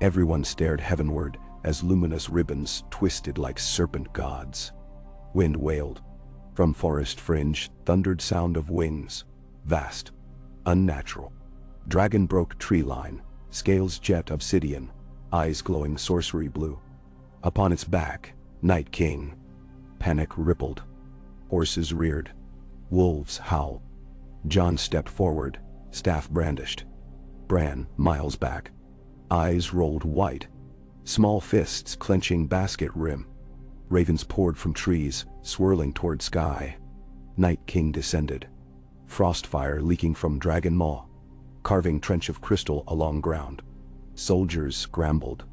Everyone stared heavenward as luminous ribbons twisted like serpent gods. Wind wailed. From forest fringe thundered sound of wings, vast, unnatural. Dragon broke tree line, scales jet obsidian, eyes glowing sorcery blue. Upon its back, Night King. Panic rippled. Horses reared. Wolves howled. Jon stepped forward, staff brandished. Bran, miles back. Eyes rolled white. Small fists clenching basket rim. Ravens poured from trees, swirling toward sky. Night King descended. Frostfire leaking from dragon maw. Carving trench of crystal along ground. Soldiers scrambled.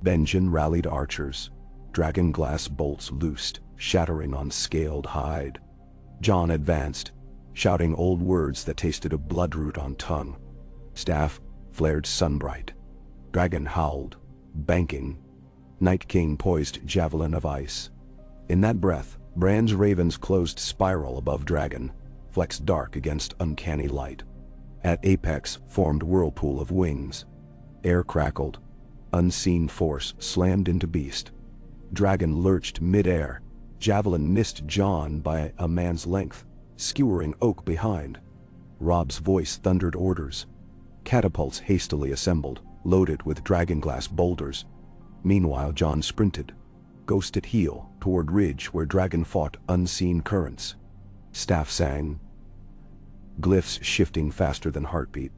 Benjen rallied archers. Dragon glass bolts loosed, shattering on scaled hide. Jon advanced, shouting old words that tasted of bloodroot on tongue. Staff flared sunbright. Dragon howled, banking. Night King poised javelin of ice. In that breath, Bran's ravens closed spiral above dragon, flexed dark against uncanny light. At apex formed whirlpool of wings. Air crackled. Unseen force slammed into beast. Dragon lurched mid-air. Javelin missed Jon by a man's length, skewering oak behind. Robb's voice thundered orders. Catapults hastily assembled, loaded with dragonglass boulders. Meanwhile Jon sprinted, Ghost at heel, toward ridge where dragon fought unseen currents. Staff sang. Glyphs shifting faster than heartbeat.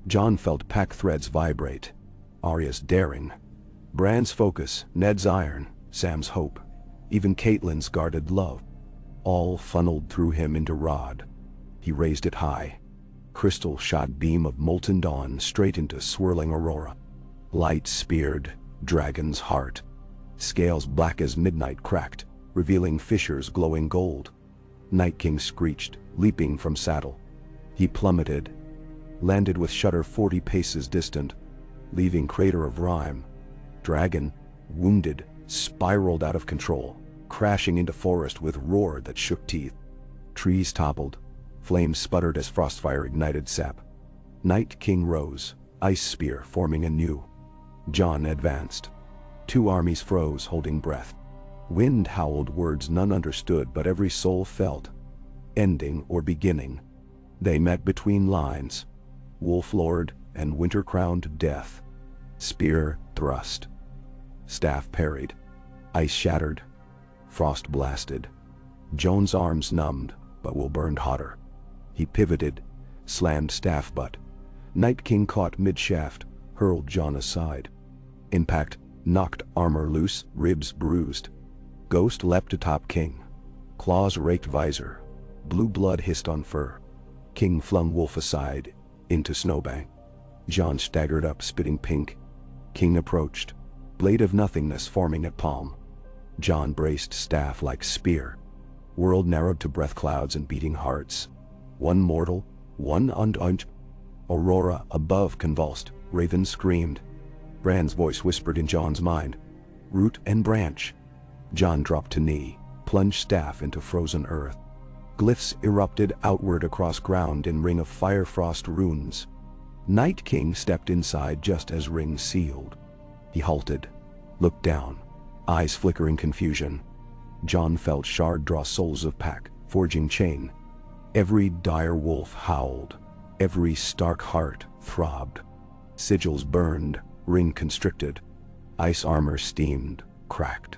Jon felt pack threads vibrate. Arya's daring. Bran's focus, Ned's iron, Sam's hope. Even Catelyn's guarded love. All funneled through him into Rod. He raised it high. crystal shot beam of molten dawn straight into swirling aurora. Light speared dragon's heart. Scales black as midnight cracked, revealing fissures glowing gold. Night King screeched, leaping from saddle. He plummeted, landed with shudder 40 paces distant, leaving crater of rime. Dragon, wounded, spiraled out of control, crashing into forest with roar that shook teeth. Trees toppled, flames sputtered as frostfire ignited sap. Night King rose, ice spear forming anew. Jon advanced. 2 armies froze, holding breath. Wind howled words none understood, but every soul felt. Ending or beginning. They met between lines. Wolf Lord and winter-crowned death. Spear thrust. Staff parried. Ice shattered. Frost blasted. Jon's arms numbed, but will burned hotter. He pivoted, slammed staff butt. Night King caught mid-shaft, hurled Jon aside. Impact knocked armor loose, ribs bruised. Ghost leapt atop King. Claws raked visor. Blue blood hissed on fur. King flung Wolf aside, into snowbank. Jon staggered up, spitting pink. King approached, blade of nothingness forming at palm. Jon braced staff like spear. World narrowed to breath clouds and beating hearts. One mortal, one unarmed. Aurora above convulsed, Raven screamed. Bran's voice whispered in Jon's mind. Root and branch. Jon dropped to knee, plunged staff into frozen earth. Glyphs erupted outward across ground in ring of fire frost runes. Night King stepped inside just as ring sealed. He halted, looked down, eyes flickering confusion. Jon felt shard draw souls of pack, forging chain. Every dire wolf howled, every stark heart throbbed. Sigils burned, ring constricted. Ice armor steamed, cracked.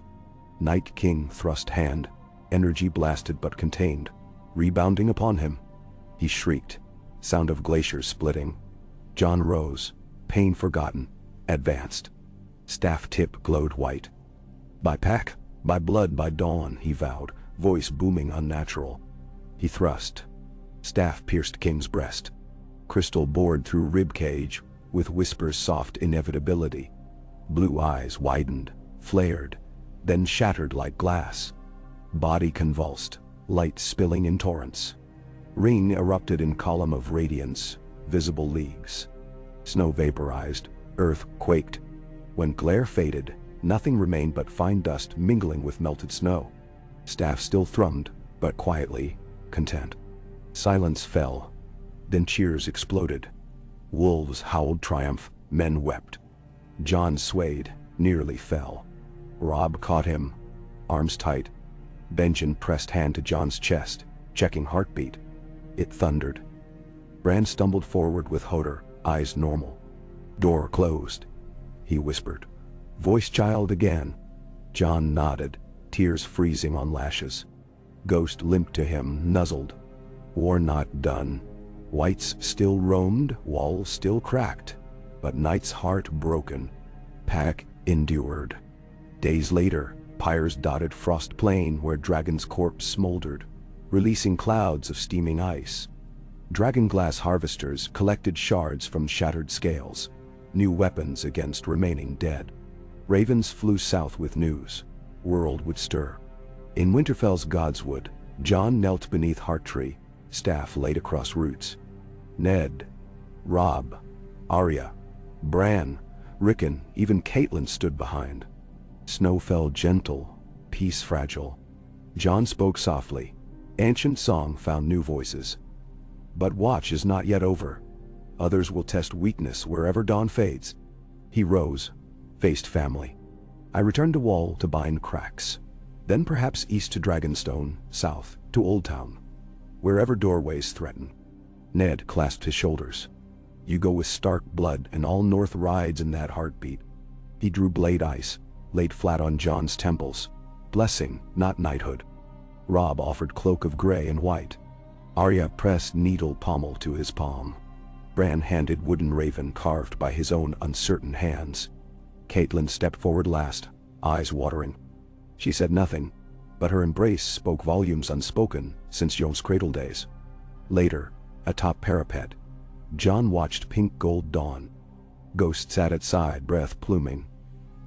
Night King thrust hand, energy blasted but contained, rebounding upon him. He shrieked, sound of glaciers splitting. Jon rose, pain forgotten, advanced. Staff tip glowed white. By pack, by blood, by dawn, he vowed, voice booming unnatural. He thrust. Staff pierced King's breast. Crystal bored through rib cage, with whispers soft inevitability. Blue eyes widened, flared, then shattered like glass. Body convulsed, light spilling in torrents. Ring erupted in column of radiance, visible leagues. Snow vaporized, earth quaked. When glare faded, nothing remained but fine dust mingling with melted snow. Staff still thrummed, but quietly, content. Silence fell. Then cheers exploded. Wolves howled triumph, men wept. Jon swayed, nearly fell. Robb caught him, arms tight. Benjen pressed hand to Jon's chest, checking heartbeat. It thundered. Bran stumbled forward with Hodor, eyes normal. Door closed. He whispered. Voice child again. Jon nodded, tears freezing on lashes. Ghost limped to him, nuzzled. War not done. Whites still roamed, walls still cracked, but Night's heart broken. Pack endured. Days later, pyres dotted frost plain where Dragon's corpse smoldered, releasing clouds of steaming ice. Dragonglass harvesters collected shards from shattered scales, new weapons against remaining dead. Ravens flew south with news. World would stir. In Winterfell's Godswood, Jon knelt beneath Hearttree, staff laid across roots. Ned, Robb, Arya, Bran, Rickon, even Catelyn stood behind. Snow fell gentle, peace fragile. Jon spoke softly. Ancient song found new voices. But watch is not yet over. Others will test weakness wherever dawn fades. He rose, faced family. I returned to Wall to bind cracks. Then perhaps east to Dragonstone, south to Old Town. Wherever doorways threaten. Ned clasped his shoulders. You go with Stark blood and all North rides in that heartbeat. He drew blade ice, laid flat on Jon's temples. Blessing, not knighthood. Robb offered cloak of gray and white. Arya pressed needle pommel to his palm. Bran handed wooden raven carved by his own uncertain hands. Catelyn stepped forward last, eyes watering. She said nothing, but her embrace spoke volumes unspoken since Jon's cradle days. Later, atop parapet, John watched pink gold dawn. Ghost sat at side, breath pluming.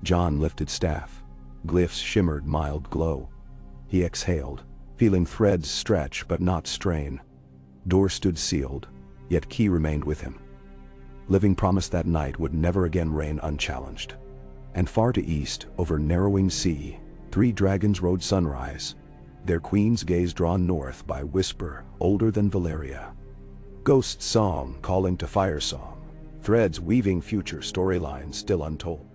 John lifted staff. Glyphs shimmered mild glow. He exhaled, feeling threads stretch but not strain. Door stood sealed, yet key remained with him. Living promised that night would never again reign unchallenged. And far to east, over narrowing sea, 3 dragons rode sunrise, their queen's gaze drawn north by whisper older than Valeria. Ghost song calling to fire song, threads weaving future storylines still untold.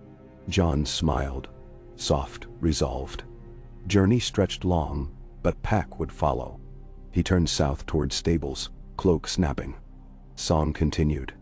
John smiled, soft, resolved. Journey stretched long, but pack would follow. He turned south toward stables, cloak snapping. Song continued,